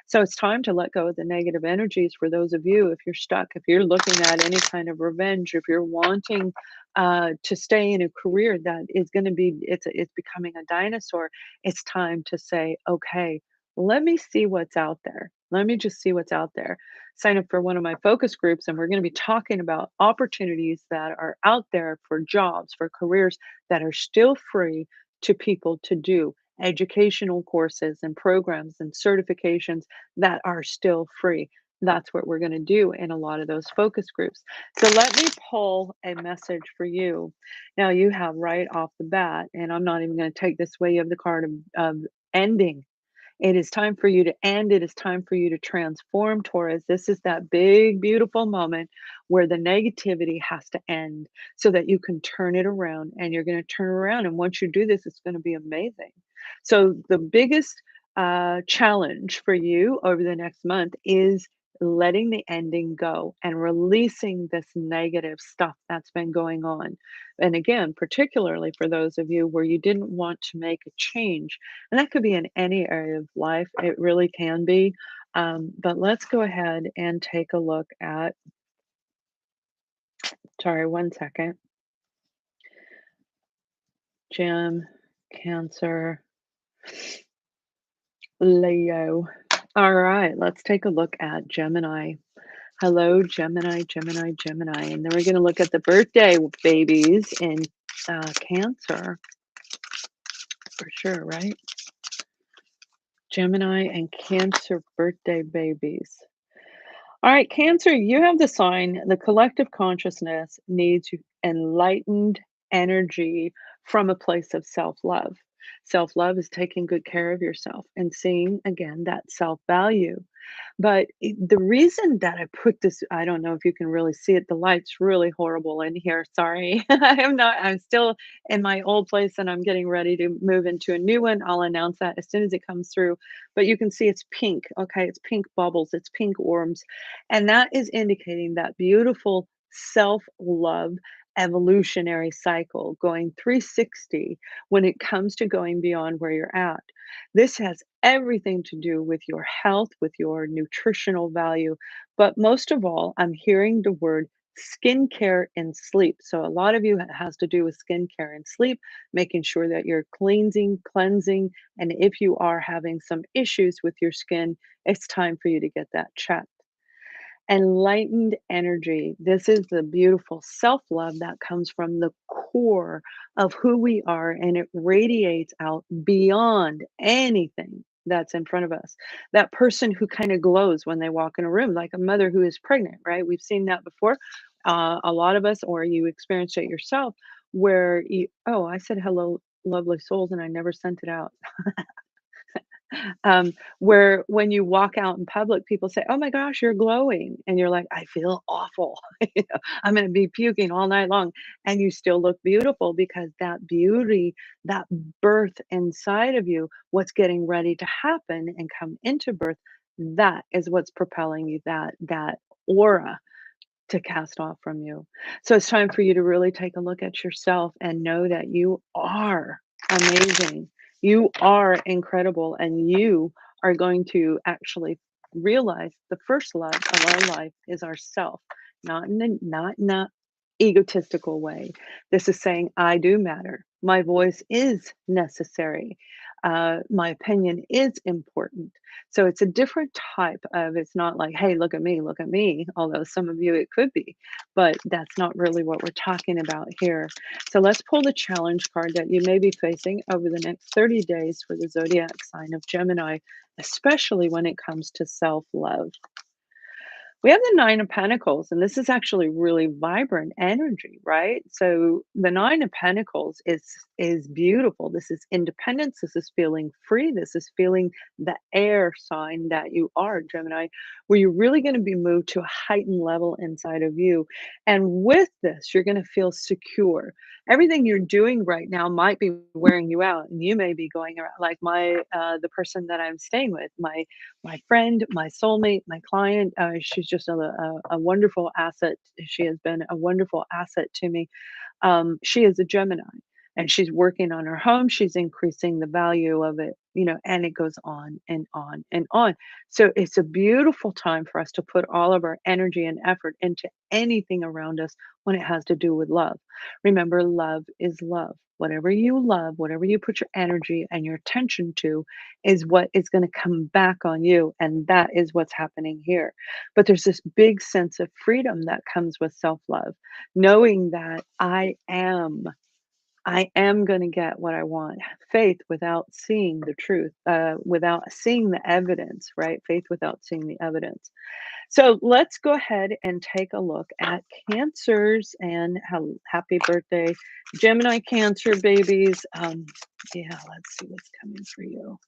So it's time to let go of the negative energies for those of you. If you're stuck, if you're looking at any kind of revenge, if you're wanting to stay in a career that is going to be it's becoming a dinosaur, it's time to say, okay, let me see what's out there. Let me just see what's out there. Sign up for one of my focus groups, and we're going to be talking about opportunities that are out there for jobs, for careers that are still free to people to do. Educational courses and programs and certifications that are still free. That's what we're going to do in a lot of those focus groups. So let me pull a message for you. Now you have right off the bat, and I'm not even going to take this way. You have the card of ending. It is time for you to end. It is time for you to transform, Taurus. This is that big, beautiful moment where the negativity has to end so that you can turn it around, and you're going to turn around. And once you do this, it's going to be amazing. So, the biggest challenge for you over the next month is letting the ending go and releasing this negative stuff that's been going on. And again, particularly for those of you where you didn't want to make a change, and that could be in any area of life, it really can be. But let's go ahead and take a look at, sorry, one second. Gem, Cancer, Leo. All right, let's take a look at Gemini. Hello, Gemini, Gemini, Gemini. And then we're going to look at the birthday babies in Cancer for sure, right? Gemini and Cancer birthday babies. All right, Cancer, you have the sign. The collective consciousness needs enlightened energy from a place of self love. Self-love is taking good care of yourself and seeing again that self-value. But the reason that I put this, I don't know if you can really see it. The light's really horrible in here. Sorry. I'm still in my old place and I'm getting ready to move into a new one. I'll announce that as soon as it comes through. But you can see it's pink. Okay. It's pink bubbles, it's pink worms. And that is indicating that beautiful self love evolutionary cycle going 360 when it comes to going beyond where you're at. This has everything to do with your health, with your nutritional value. But most of all, I'm hearing the word skincare and sleep. So a lot of you has to do with skincare and sleep, making sure that you're cleansing, and if you are having some issues with your skin, it's time for you to get that checked. Enlightened energy. This is the beautiful self love that comes from the core of who we are, and it radiates out beyond anything that's in front of us. That person who kind of glows when they walk in a room, like a mother who is pregnant, right? We've seen that before. A lot of us, or you experienced it yourself, where you, oh, I said hello, lovely souls, and I never sent it out. Where when you walk out in public, people say, "Oh my gosh, you're glowing." And you're like, "I feel awful. I'm going to be puking all night long." And you still look beautiful because that beauty, that birth inside of you, what's getting ready to happen and come into birth, that is what's propelling you, that aura to cast off from you. So it's time for you to really take a look at yourself and know that you are amazing. You are incredible and you are going to actually realize the first love of our life is ourself, not in a egotistical way. This is saying I do matter. My voice is necessary. My opinion is important. So it's a different type of, it's not like, hey, look at me, although some of you it could be, but that's not really what we're talking about here. So let's pull the challenge card that you may be facing over the next 30 days for the zodiac sign of Gemini, especially when it comes to self love. We have the Nine of Pentacles, and this is actually really vibrant energy, right? So the Nine of Pentacles is beautiful. This is independence. This is feeling free. This is feeling the air sign that you are, Gemini, where you're really going to be moved to a heightened level inside of you. And with this, you're going to feel secure. Everything you're doing right now might be wearing you out, and you may be going around like the person that I'm staying with, my friend, my soulmate, my client. She's just a wonderful asset. She has been a wonderful asset to me. She is a Gemini and she's working on her home. She's increasing the value of it, and it goes on and on and on. So it's a beautiful time for us to put all of our energy and effort into anything around us when it has to do with love. Remember, love is love. Whatever you love, whatever you put your energy and your attention to, is what is going to come back on you. And that is what's happening here. But there's this big sense of freedom that comes with self love, knowing that I am going to get what I want. Faith without seeing the truth, without seeing the evidence, right? Faith without seeing the evidence. So let's go ahead and take a look at Cancers and happy birthday, Gemini Cancer babies. Yeah, let's see what's coming for you.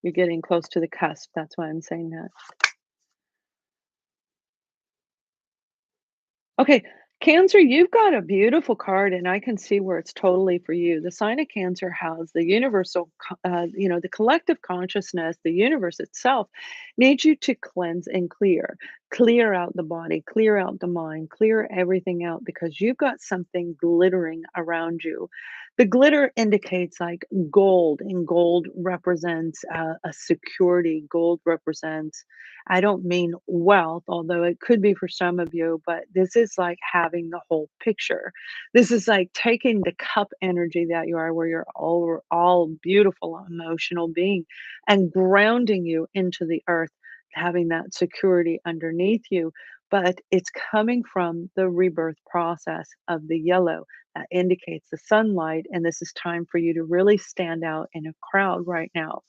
You're getting close to the cusp. That's why I'm saying that. Okay, Cancer, you've got a beautiful card, and I can see where it's totally for you. The sign of Cancer has the universal, the collective consciousness, the universe itself needs you to cleanse and clear out the body, clear out the mind, clear everything out because you've got something glittering around you. The glitter indicates like gold, and gold represents a security. Gold represents, I don't mean wealth, although it could be for some of you, but this is like having the whole picture. This is like taking the cup energy that you are, where you're all beautiful, emotional being, and grounding you into the earth, having that security underneath you. But it's coming from the rebirth process of the yellow that indicates the sunlight. And this is time for you to really stand out in a crowd right now.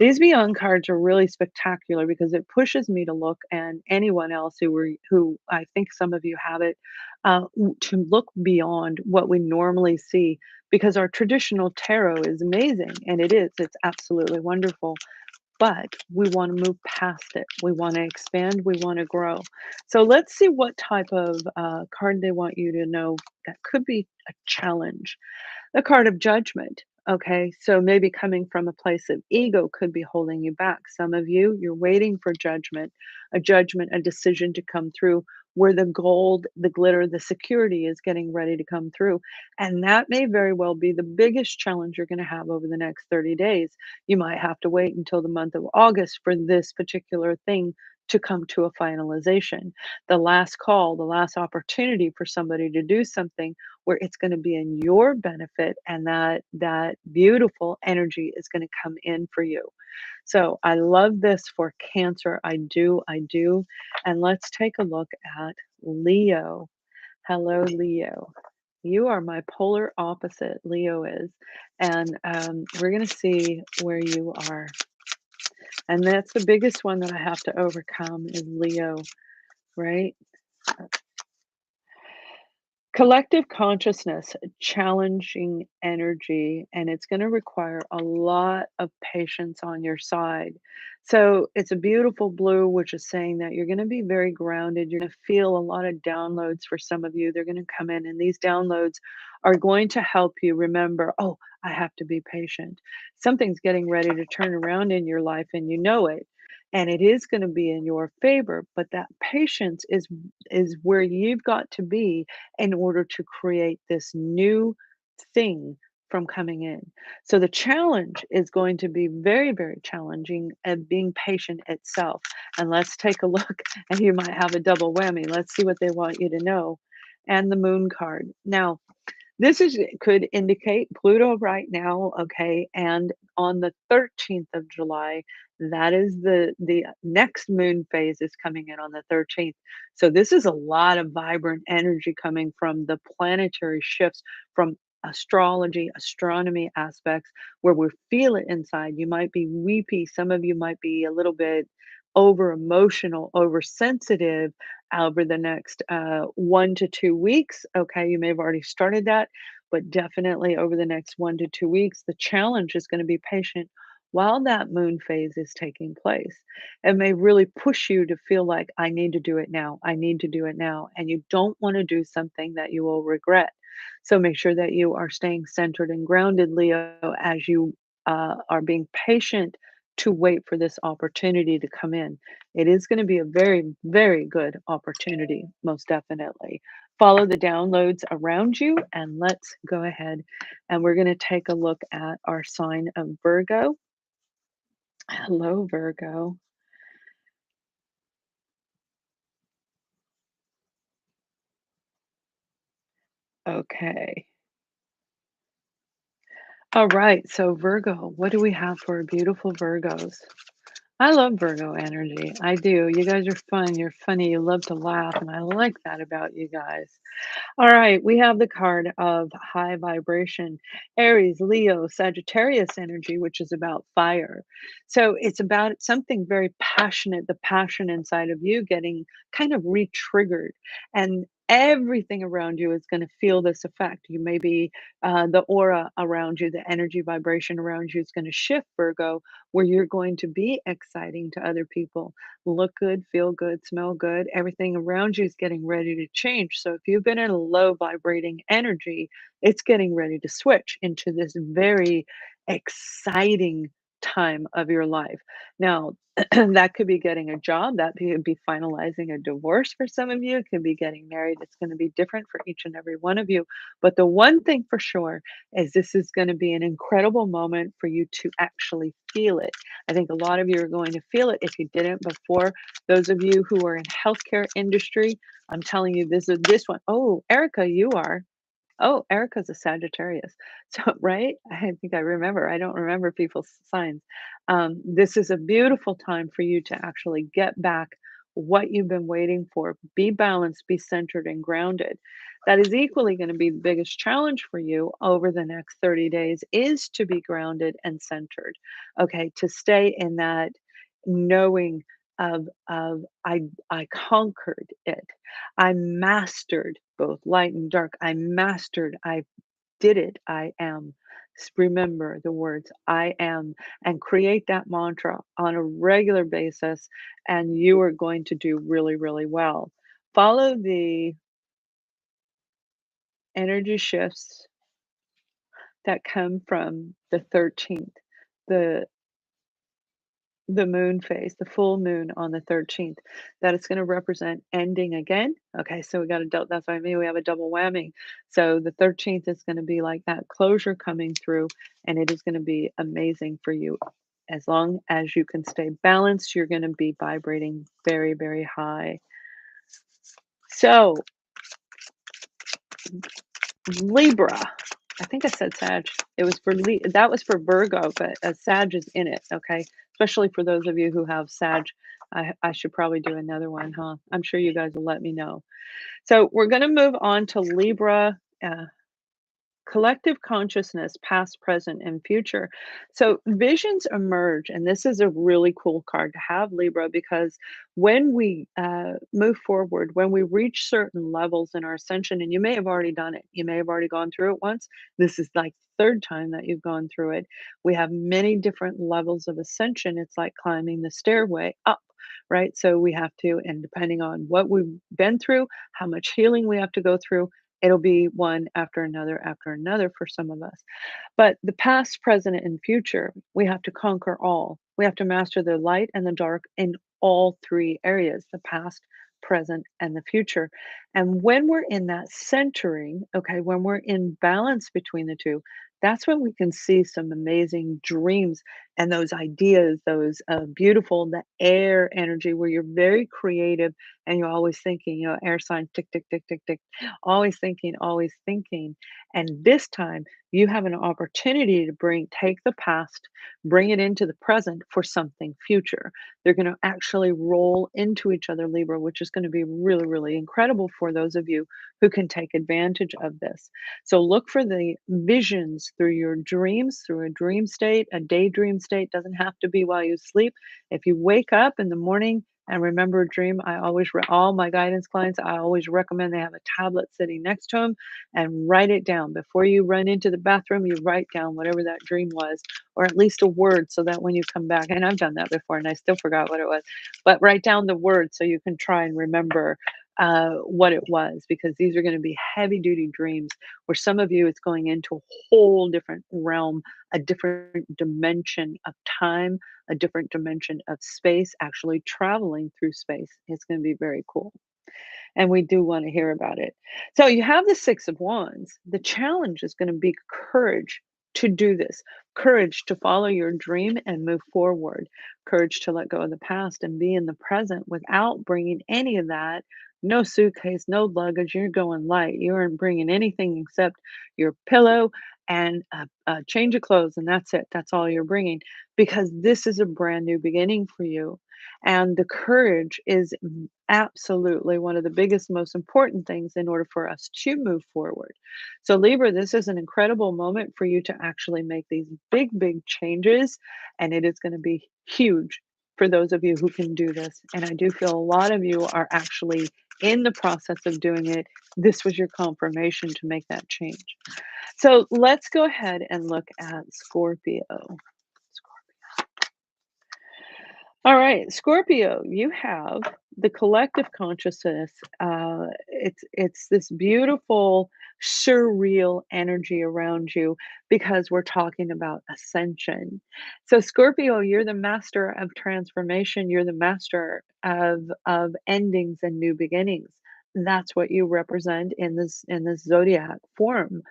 These beyond cards are really spectacular because it pushes me to look, and anyone else who I think some of you have it, to look beyond what we normally see, because our traditional tarot is amazing, and it is, it's absolutely wonderful, but we want to move past it. We want to expand. We want to grow. So let's see what type of card they want you to know that could be a challenge. The card of judgment. Okay, so maybe coming from a place of ego could be holding you back. Some of you, you're waiting for judgment, a decision to come through where the gold, the glitter, the security is getting ready to come through. And that may very well be the biggest challenge you're going to have over the next 30 days. You might have to wait until the month of August for this particular thing to come to a finalization. The last call, the last opportunity for somebody to do something where it's going to be in your benefit, and that beautiful energy is going to come in for you. So I love this for Cancer. I do. And let's take a look at Leo. Hello, Leo. You are my polar opposite, Leo is. And we're going to see where you are. And that's the biggest one that I have to overcome is Leo, right? Collective consciousness, challenging energy, and it's going to require a lot of patience on your side. So it's a beautiful blue, which is saying that you're going to be very grounded. You're going to feel a lot of downloads for some of you. They're going to come in, and these downloads are going to help you remember, oh, I have to be patient. Something's getting ready to turn around in your life, and you know it. And it is going to be in your favor, but that patience is where you've got to be in order to create this new thing from coming in. So the challenge is going to be very, very challenging at being patient itself. And let's take a look, and you might have a double whammy. Let's see what they want you to know. And the moon card. Now, this is could indicate Pluto right now, okay, and on the 13th of July, that is the next moon phase is coming in on the 13th. So this is a lot of vibrant energy coming from the planetary shifts from astrology, astronomy aspects where we feel it inside. You might be weepy, some of you might be a little bit over emotional, oversensitive over the next 1 to 2 weeks. Okay, you may have already started that, but definitely over the next 1 to 2 weeks, the challenge is going to be patient while that moon phase is taking place. It may really push you to feel like, I need to do it now. I need to do it now. And you don't want to do something that you will regret. So make sure that you are staying centered and grounded, Leo, as you are being patient to wait for this opportunity to come in. It is going to be a very, very good opportunity, most definitely. Follow the downloads around you, and let's go ahead and we're going to take a look at our sign of Virgo. Hello, Virgo. Okay. All right. So, Virgo, what do we have for beautiful Virgos? I love Virgo energy. I do. You guys are fun. You're funny. You love to laugh. And I like that about you guys. All right, we have the card of high vibration, Aries, Leo, Sagittarius energy, which is about fire. So it's about something very passionate, the passion inside of you getting kind of re triggered. And everything around you is going to feel this effect. You may be the aura around you, the energy vibration around you is going to shift, Virgo, where you're going to be exciting to other people, look good, feel good, smell good. Everything around you is getting ready to change. So if you've been in a low vibrating energy, it's getting ready to switch into this very exciting time of your life. Now, that could be getting a job, that could be finalizing a divorce for some of you, it could be getting married. It's going to be different for each and every one of you. But the one thing for sure is this is going to be an incredible moment for you to actually feel it. I think a lot of you are going to feel it if you didn't before. Those of you who are in healthcare industry, I'm telling you, this is this one. Oh, Erica, you are. Oh, Erica's a Sagittarius. So, right? I think I remember. I don't remember people's signs. This is a beautiful time for you to actually get back what you've been waiting for. Be balanced, be centered, and grounded. That is equally going to be the biggest challenge for you over the next 30 days is to be grounded and centered. Okay, to stay in that knowing of I conquered it. I mastered both light and dark. I mastered. I did it, I am. Remember the words I am and create that mantra on a regular basis, and you are going to do really, really well. Follow the energy shifts that come from the 13th, the the moon phase, the full moon on the 13th, that it's going to represent ending again. Okay, so we got a double, that's what I mean. We have a double whammy. So the 13th is going to be like that closure coming through, and it is going to be amazing for you. As long as you can stay balanced, you're going to be vibrating very, very high. So, Libra. I think I said Sag. It was for that was for Virgo, but Sag is in it, okay? Especially for those of you who have Sag. I should probably do another one, huh? I'm sure you guys will let me know. So we're going to move on to Libra. Collective consciousness, past, present, and future. So visions emerge, and this is a really cool card to have, Libra, because when we move forward, when we reach certain levels in our ascension, and you may have already done it, you may have already gone through it once. This is like the third time that you've gone through it. We have many different levels of ascension. It's like climbing the stairway up. Right. So we have to, and depending on what we've been through, how much healing we have to go through, it'll be one after another for some of us. But the past, present, and future, we have to conquer all. We have to master the light and the dark in all three areas, the past, present, and the future. And when we're in that centering, okay, when we're in balance between the two, that's when we can see some amazing dreams and those ideas, those beautiful, the air energy where you're very creative and you're always thinking, air sign, tick, tick, tick, tick, tick, always thinking, always thinking. And this time, you have an opportunity to take the past, bring it into the present for something future. They're going to actually roll into each other, Libra, which is going to be really, really incredible for those of you who can take advantage of this. So look for the visions through your dreams, through a dream state, a daydream state. Doesn't have to be while you sleep. If you wake up in the morning and remember a dream, I always, all my guidance clients, I always recommend they have a tablet sitting next to them and write it down. Before you run into the bathroom, you write down whatever that dream was, or at least a word so that when you come back, and I've done that before and I still forgot what it was, but write down the word so you can try and remember what it was, because these are going to be heavy duty dreams where some of you it's going into a whole different realm, a different dimension of time, a different dimension of space, actually traveling through space. It's going to be very cool, and we do want to hear about it. So you have the 6 of Wands. The challenge is going to be courage to do this, courage to follow your dream and move forward, courage to let go of the past and be in the present without bringing any of that. No suitcase, no luggage. You're going light. You aren't bringing anything except your pillow and a change of clothes, and that's it. That's all you're bringing, because this is a brand new beginning for you. And the courage is absolutely one of the biggest, most important things in order for us to move forward. So, Libra, this is an incredible moment for you to actually make these big, big changes. And it is going to be huge for those of you who can do this. And I do feel a lot of you are actually in the process of doing it. This was your confirmation to make that change. So, let's go ahead and look at Scorpio. All right, Scorpio, you have the collective consciousness. It's this beautiful, surreal energy around you because we're talking about ascension. So, Scorpio, you're the master of transformation. You're the master of endings and new beginnings. That's what you represent in this zodiac form.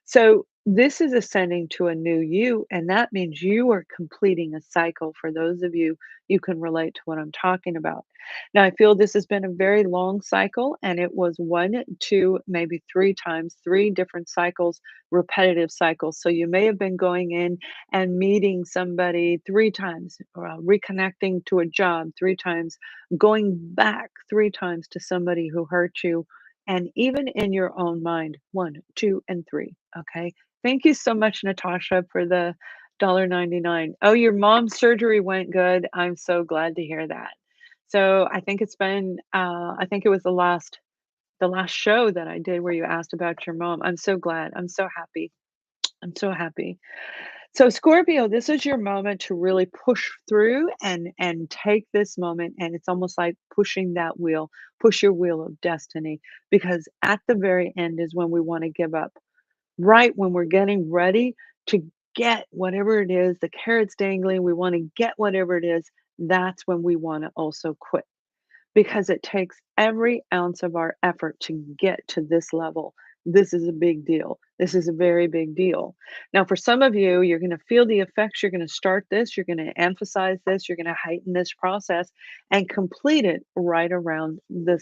So this is ascending to a new you, and that means you are completing a cycle. For those of you, you can relate to what I'm talking about. Now, I feel this has been a very long cycle, and it was one, two, maybe three times, three different cycles, repetitive cycles. So you may have been going in and meeting somebody three times, or reconnecting to a job three times, going back three times to somebody who hurt you, and even in your own mind, one, two, and three. Okay. Thank you so much, Natasha, for the $1.99. Oh, your mom's surgery went good. I'm so glad to hear that. So I think it's been, I think it was the last the last show that I did where you asked about your mom. I'm so glad. I'm so happy. I'm so happy. So Scorpio, this is your moment to really push through and take this moment, and it's almost like pushing that wheel, push your wheel of destiny, because at the very end is when we want to give up. Right when we're getting ready to get whatever it is, the carrots dangling, we want to get whatever it is, that's when we want to also quit, because it takes every ounce of our effort to get to this level. This is a big deal. This is a very big deal. Now, for some of you, you're going to feel the effects. You're going to start this. You're going to emphasize this. You're going to heighten this process and complete it right around the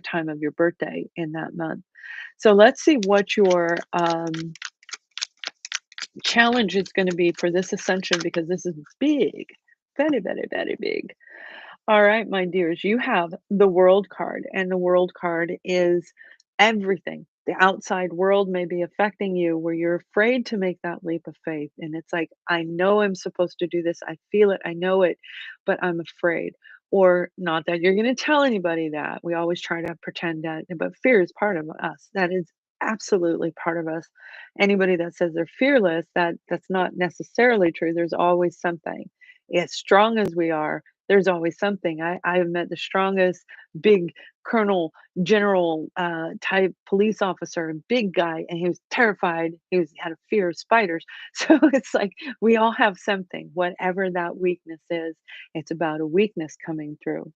time of your birthday in that month. So let's see what your challenge is going to be for this ascension, because this is big, very, very, very big. All right, my dears, you have the World card, and the World card is everything. The outside world may be affecting you where you're afraid to make that leap of faith. And it's like, I know I'm supposed to do this. I feel it. I know it, but I'm afraid. Or not that you're going to tell anybody that. We always try to pretend that, but fear is part of us. That is absolutely part of us. Anybody that says they're fearless, that's not necessarily true. There's always something. As strong as we are, there's always something. I've met the strongest big colonel, general type police officer, a big guy, and he was terrified. Had a fear of spiders. So it's like we all have something, whatever that weakness is. It's about a weakness coming through.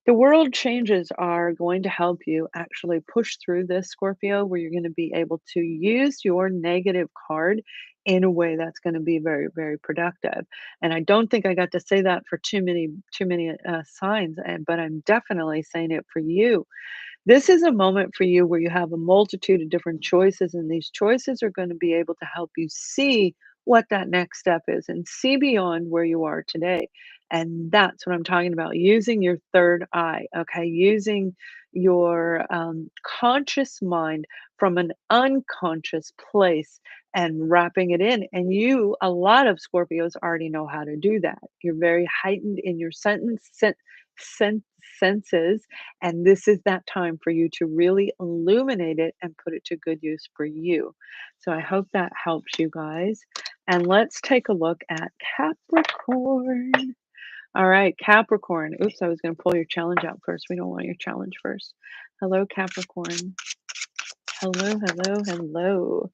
The world changes are going to help you actually push through this, Scorpio, where you're going to be able to use your negative card in a way that's going to be very, very productive. And I don't think I got to say that for too many signs, but I'm definitely saying it for you. This is a moment for you where you have a multitude of different choices, and these choices are going to be able to help you see what that next step is and see beyond where you are today. And that's what I'm talking about, using your third eye, okay? Using your conscious mind from an unconscious place and wrapping it in. And a lot of Scorpios already know how to do that. You're very heightened in your sen- senses, and this is that time for you to really illuminate it and put it to good use for you. So I hope that helps you guys. And let's take a look at Capricorn. All right, Capricorn. Oops, I was going to pull your challenge out first. We don't want your challenge first. Hello, Capricorn. Hello, hello, hello.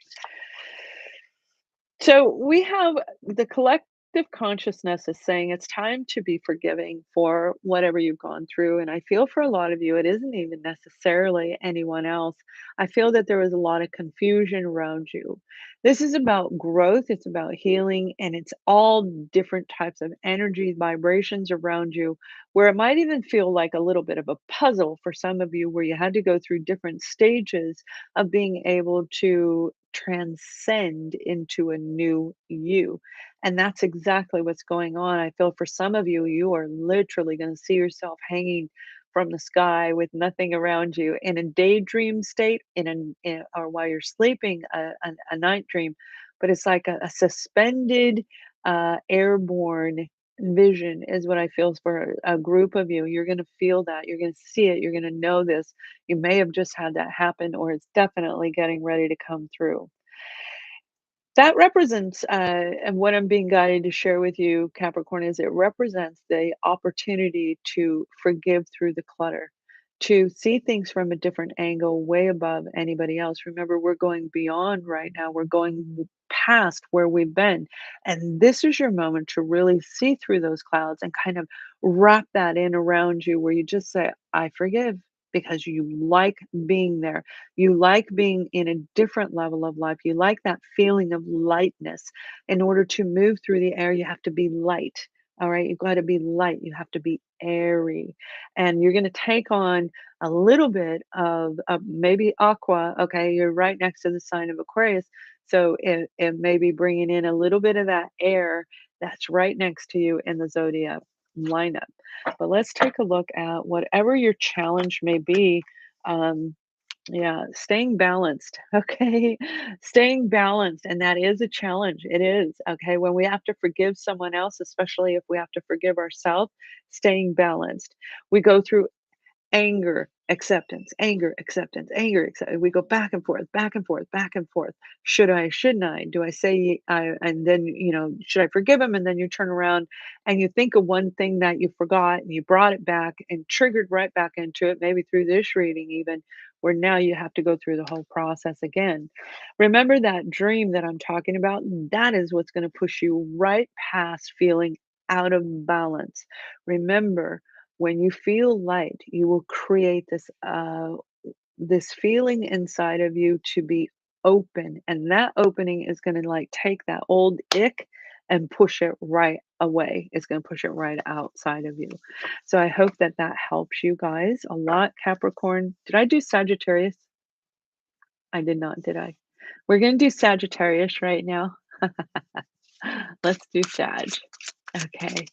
So we have the collective consciousness is saying it's time to be forgiving for whatever you've gone through. And I feel for a lot of you, it isn't even necessarily anyone else. I feel that there was a lot of confusion around you. This is about growth, it's about healing, and it's all different types of energy, vibrations around you, where it might even feel like a little bit of a puzzle for some of you, where you had to go through different stages of being able to transcend into a new you. And that's exactly what's going on. I feel for some of you, you are literally going to see yourself hanging from the sky with nothing around you in a daydream state, or while you're sleeping, a night dream. But it's like a suspended, airborne vision is what I feel for a group of you. You're going to feel that. You're going to see it. You're going to know this. You may have just had that happen, or it's definitely getting ready to come through. That represents, and what I'm being guided to share with you, Capricorn, is it represents the opportunity to forgive through the clutter, to see things from a different angle, way above anybody else. Remember, we're going beyond right now. We're going past where we've been. And this is your moment to really see through those clouds and kind of wrap that in around you, where you just say, I forgive, because you like being there. You like being in a different level of life. You like that feeling of lightness. In order to move through the air, you have to be light. All right. You've got to be light. You have to be airy. And you're going to take on a little bit of maybe aqua. Okay. You're right next to the sign of Aquarius. So it may be bringing in a little bit of that air that's right next to you in the zodiac lineup. But let's take a look at whatever your challenge may be. Um, yeah, staying balanced. Okay. Staying balanced. And that is a challenge. It is. Okay. When we have to forgive someone else, especially if we have to forgive ourselves, staying balanced. We go through Anger, acceptance, anger, acceptance, anger, accept we go back and forth, back and forth, back and forth. Should I? Shouldn't I? Do I say I and then, should I forgive him? And then you turn around and you think of one thing that you forgot and you brought it back and triggered right back into it, maybe through this reading even, where now you have to go through the whole process again. Remember that dream that I'm talking about? That is what's going to push you right past feeling out of balance. Remember, when you feel light, you will create this feeling inside of you to be open, and that opening is going to like take that old ick and push it right away. It's going to push it right outside of you. So I hope that that helps you guys a lot. Capricorn, did I do Sagittarius? I did not, did I? We're going to do Sagittarius right now. Let's do Sag. Okay.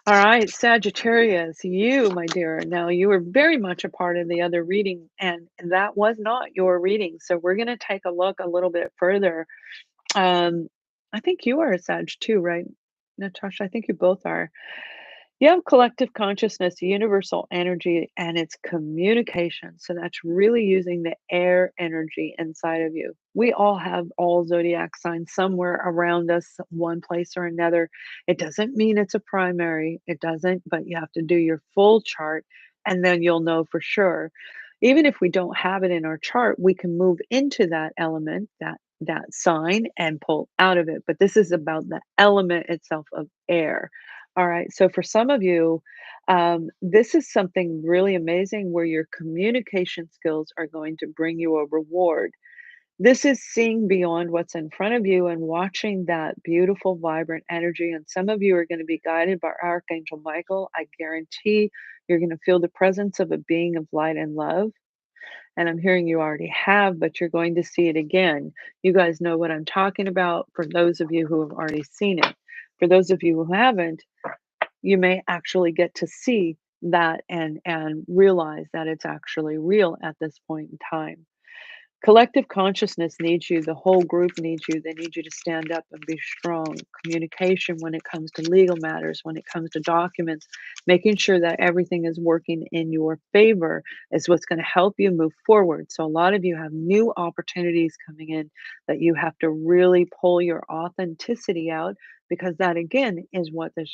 All right, Sagittarius, you, my dear. Now, you were very much a part of the other reading, and that was not your reading. So, we're going to take a look a little bit further. Um, I think you are a Sag too, right, Natasha? I think you both are. You have collective consciousness, universal energy, and it's communication. So that's really using the air energy inside of you. We all have all zodiac signs somewhere around us, one place or another. It doesn't mean it's a primary, it doesn't, but you have to do your full chart and then you'll know for sure. Even if we don't have it in our chart, we can move into that element, that sign and pull out of it. But this is about the element itself of air. All right. So for some of you, this is something really amazing where your communication skills are going to bring you a reward. This is seeing beyond what's in front of you and watching that beautiful, vibrant energy. And some of you are going to be guided by Archangel Michael. I guarantee you're going to feel the presence of a being of light and love. And I'm hearing you already have, but you're going to see it again. You guys know what I'm talking about for those of you who have already seen it. For those of you who haven't, you may actually get to see that and realize that it's actually real at this point in time. Collective consciousness needs you, the whole group needs you. They need you to stand up and be strong. Communication when it comes to legal matters, when it comes to documents, making sure that everything is working in your favor is what's going to help you move forward. So, a lot of you have new opportunities coming in that you have to really pull your authenticity out because that, again, is what this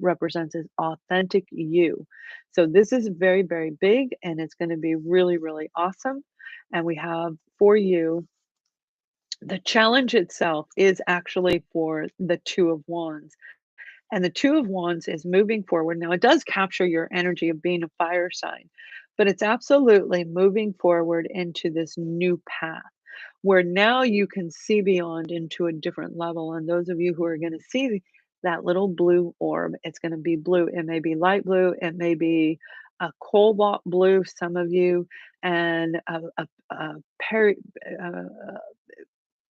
represents as authentic you. So, this is very, very big and it's going to be really, really awesome. And we have for you the challenge itself is actually for the Two of Wands. And the Two of Wands is moving forward. Now, it does capture your energy of being a fire sign, but it's absolutely moving forward into this new path where now you can see beyond into a different level. And those of you who are going to see that little blue orb, it's going to be blue. It may be light blue, it may be a cobalt blue, some of you, and a peri, uh,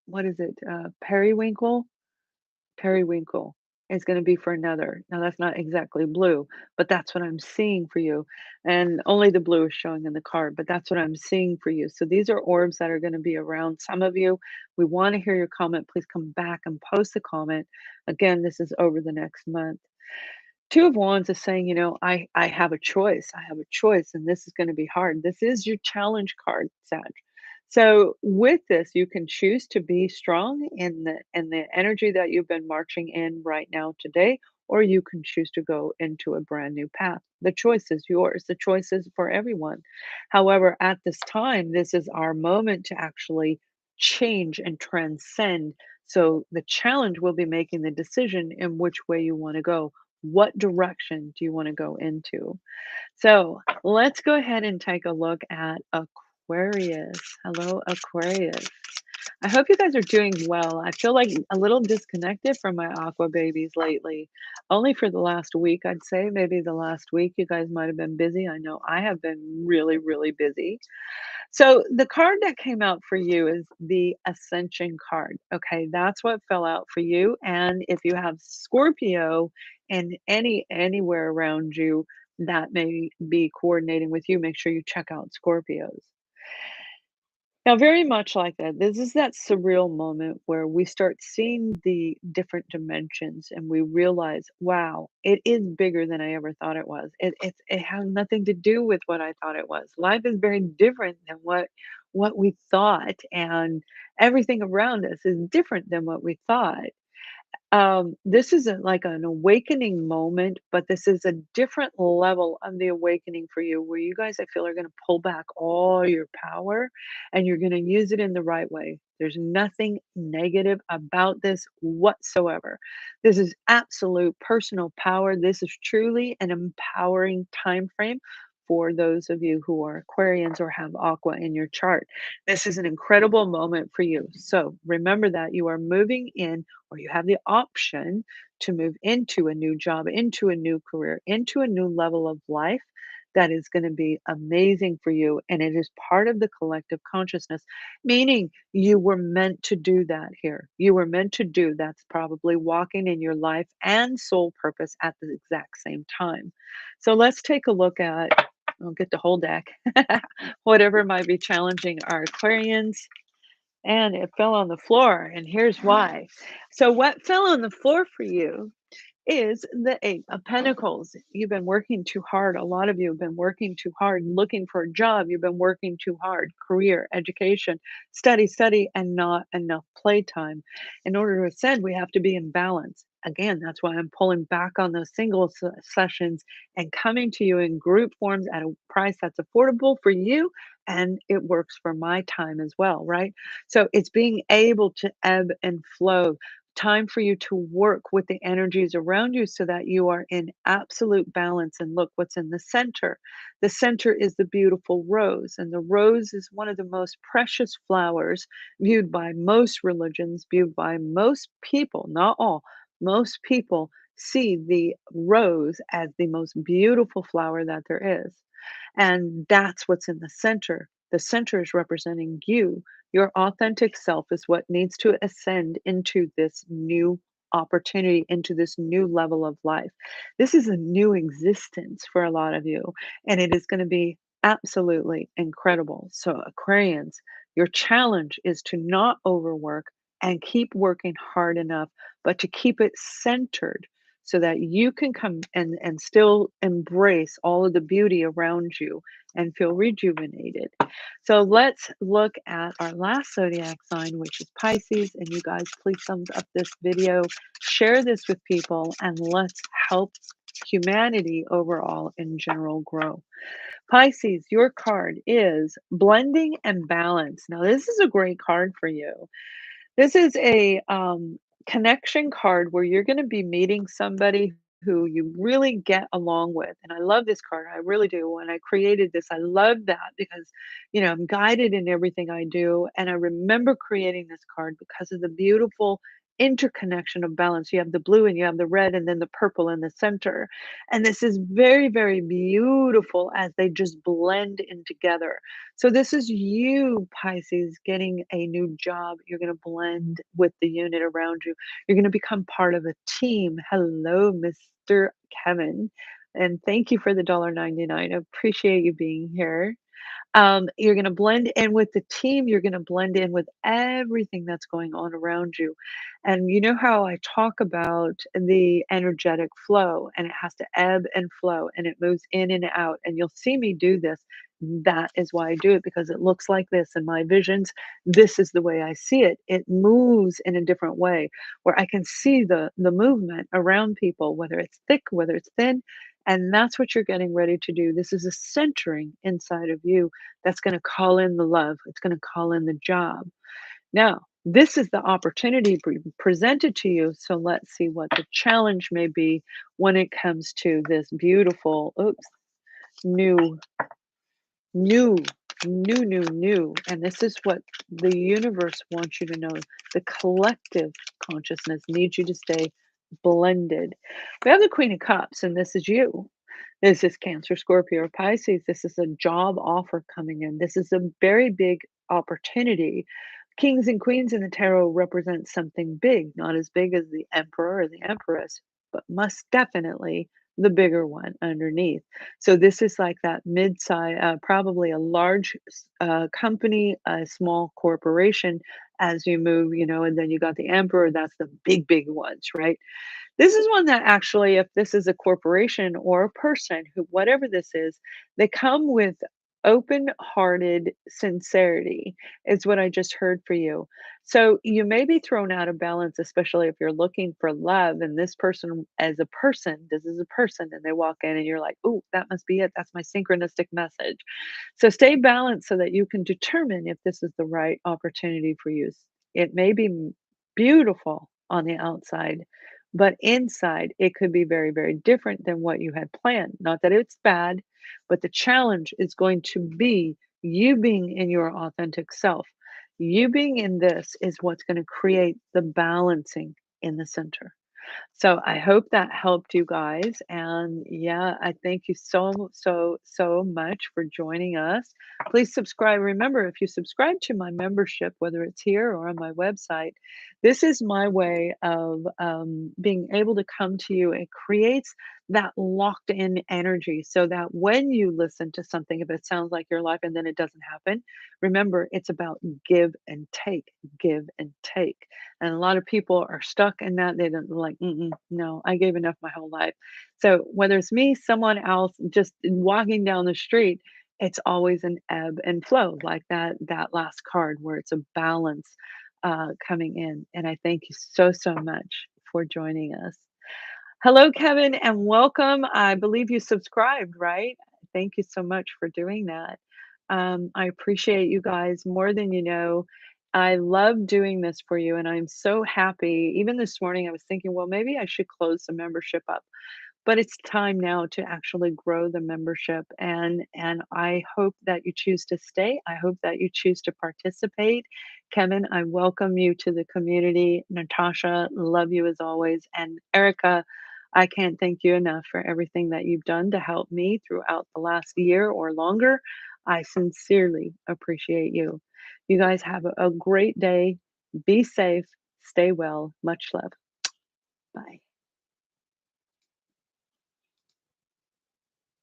what is it? Periwinkle? Periwinkle is gonna be for another. Now that's not exactly blue, but that's what I'm seeing for you, and only the blue is showing in the card, but that's what I'm seeing for you. So these are orbs that are gonna be around some of you. We wanna hear your comment. Please come back and post a comment. Again, this is over the next month. Two of Wands is saying, I have a choice. I have a choice, and this is going to be hard. This is your challenge card, Sag. So with this, you can choose to be strong in the energy that you've been marching in right now today, or you can choose to go into a brand new path. The choice is yours. The choice is for everyone. However, at this time, this is our moment to actually change and transcend. So the challenge will be making the decision in which way you want to go. What direction do you want to go into? So let's go ahead and take a look at Aquarius. Hello, Aquarius. I hope you guys are doing well. I feel like a little disconnected from my aqua babies lately. Only for the last week, I'd say. Maybe the last week you guys might have been busy. I know I have been really, really busy. So the card that came out for you is the Ascension card. Okay, that's what fell out for you. And if you have Scorpio and anywhere around you that may be coordinating with you, make sure you check out Scorpios. Now, very much like that, this is that surreal moment where we start seeing the different dimensions and we realize, wow, it is bigger than I ever thought it was. It has nothing to do with what I thought it was. Life is very different than what we thought, and everything around us is different than what we thought. This is like an awakening moment, but this is a different level of the awakening for you where you guys, I feel, are going to pull back all your power and you're going to use it in the right way. There's nothing negative about this whatsoever. This is absolute personal power. This is truly an empowering time frame for those of you who are Aquarians or have Aqua in your chart. This is an incredible moment for you. So remember that you are moving in, or you have the option to move into a new job, into a new career, into a new level of life that is going to be amazing for you. And it is part of the collective consciousness, meaning you were meant to do that here. You were meant to do that's probably walking in your life and soul purpose at the exact same time. So let's take a look at, I'll get the whole deck, whatever might be challenging our Aquarians, and it fell on the floor, and here's why. So what fell on the floor for you is the Eight of Pentacles. You've been working too hard. A lot of you have been working too hard, looking for a job. You've been working too hard, career, education, study, study, and not enough playtime. In order to ascend, we have to be in balance. Again, that's why I'm pulling back on those single sessions and coming to you in group forms at a price that's affordable for you, and it works for my time as well, right? So it's being able to ebb and flow, time for you to work with the energies around you so that you are in absolute balance. And look what's in the center. The center is the beautiful rose, and the rose is one of the most precious flowers viewed by most religions, viewed by most people, not all. Most people see the rose as the most beautiful flower that there is. And that's what's in the center. The center is representing you. Your authentic self is what needs to ascend into this new opportunity, into this new level of life. This is a new existence for a lot of you, and it is going to be absolutely incredible. So, Aquarians, your challenge is to not overwork and keep working hard enough, but to keep it centered so that you can come and still embrace all of the beauty around you and feel rejuvenated. So let's look at our last zodiac sign, which is Pisces. And you guys, please thumbs up this video, share this with people, and let's help humanity overall in general grow. Pisces, your card is blending and balance. Now, this is a great card for you. This is a connection card where you're going to be meeting somebody who you really get along with. And I love this card. I really do. When I created this, I love that because, I'm guided in everything I do. And I remember creating this card because of the beautiful interconnection of balance. You have the blue and you have the red and then the purple in the center. And this is very, very beautiful as they just blend in together. So this is you, Pisces, getting a new job. You're going to blend with the unit around you. You're going to become part of a team. Hello, Mr. Kevin. And thank you for the $1.99. I appreciate you being here. You're going to blend in with the team. You're going to blend in with everything that's going on around you. And you know how I talk about the energetic flow, and it has to ebb and flow and it moves in and out. And you'll see me do this. That is why I do it, because it looks like this in my visions. This is the way I see it. It moves in a different way where I can see the movement around people, whether it's thick, whether it's thin. And that's what you're getting ready to do. This is a centering inside of you that's going to call in the love. It's going to call in the job. Now, this is the opportunity presented to you. So let's see what the challenge may be when it comes to this beautiful, new, new, new. And this is what the universe wants you to know. The collective consciousness needs you to stay blended. We have the Queen of Cups, and this is you. This is Cancer, Scorpio, or Pisces. This is a job offer coming in. This is a very big opportunity. Kings and queens in the tarot represent something big, not as big as the emperor or the empress, but most definitely the bigger one underneath. So this is like that mid-size, probably a large company, a small corporation as you move, and then you got the emperor, that's the big, big ones, right? This is one that actually, if this is a corporation or a person, who whatever this is, they come with open-hearted sincerity, is what I just heard for you. So you may be thrown out of balance, especially if you're looking for love, and this person, as a person, this is a person, and they walk in, and you're like, "Oh, that must be it. That's my synchronistic message." So stay balanced so that you can determine if this is the right opportunity for you. It may be beautiful on the outside, but inside, it could be very, very different than what you had planned. Not that it's bad, but the challenge is going to be you being in your authentic self. You being in this is what's going to create the balancing in the center. So I hope that helped you guys. And yeah, I thank you so, so, so much for joining us. Please subscribe. Remember, if you subscribe to my membership, whether it's here or on my website, this is my way of being able to come to you. It creates that locked in energy so that when you listen to something, if it sounds like your life and then it doesn't happen, remember it's about give and take, give and take. And a lot of people are stuck in that. They don't like, mm-mm, no, I gave enough my whole life. So whether it's me, someone else, just walking down the street, it's always an ebb and flow, like that last card where it's a balance coming in. And I thank you so, so much for joining us. Hello, Kevin, and welcome. I believe you subscribed, right? Thank you so much for doing that. I appreciate you guys more than you know. I love doing this for you, and I'm so happy. Even this morning, I was thinking, well, maybe I should close the membership up, but it's time now to actually grow the membership, and I hope that you choose to stay. I hope that you choose to participate. Kevin, I welcome you to the community. Natasha, love you as always. And Erica, I can't thank you enough for everything that you've done to help me throughout the last year or longer. I sincerely appreciate you. You guys have a great day. Be safe. Stay well. Much love. Bye.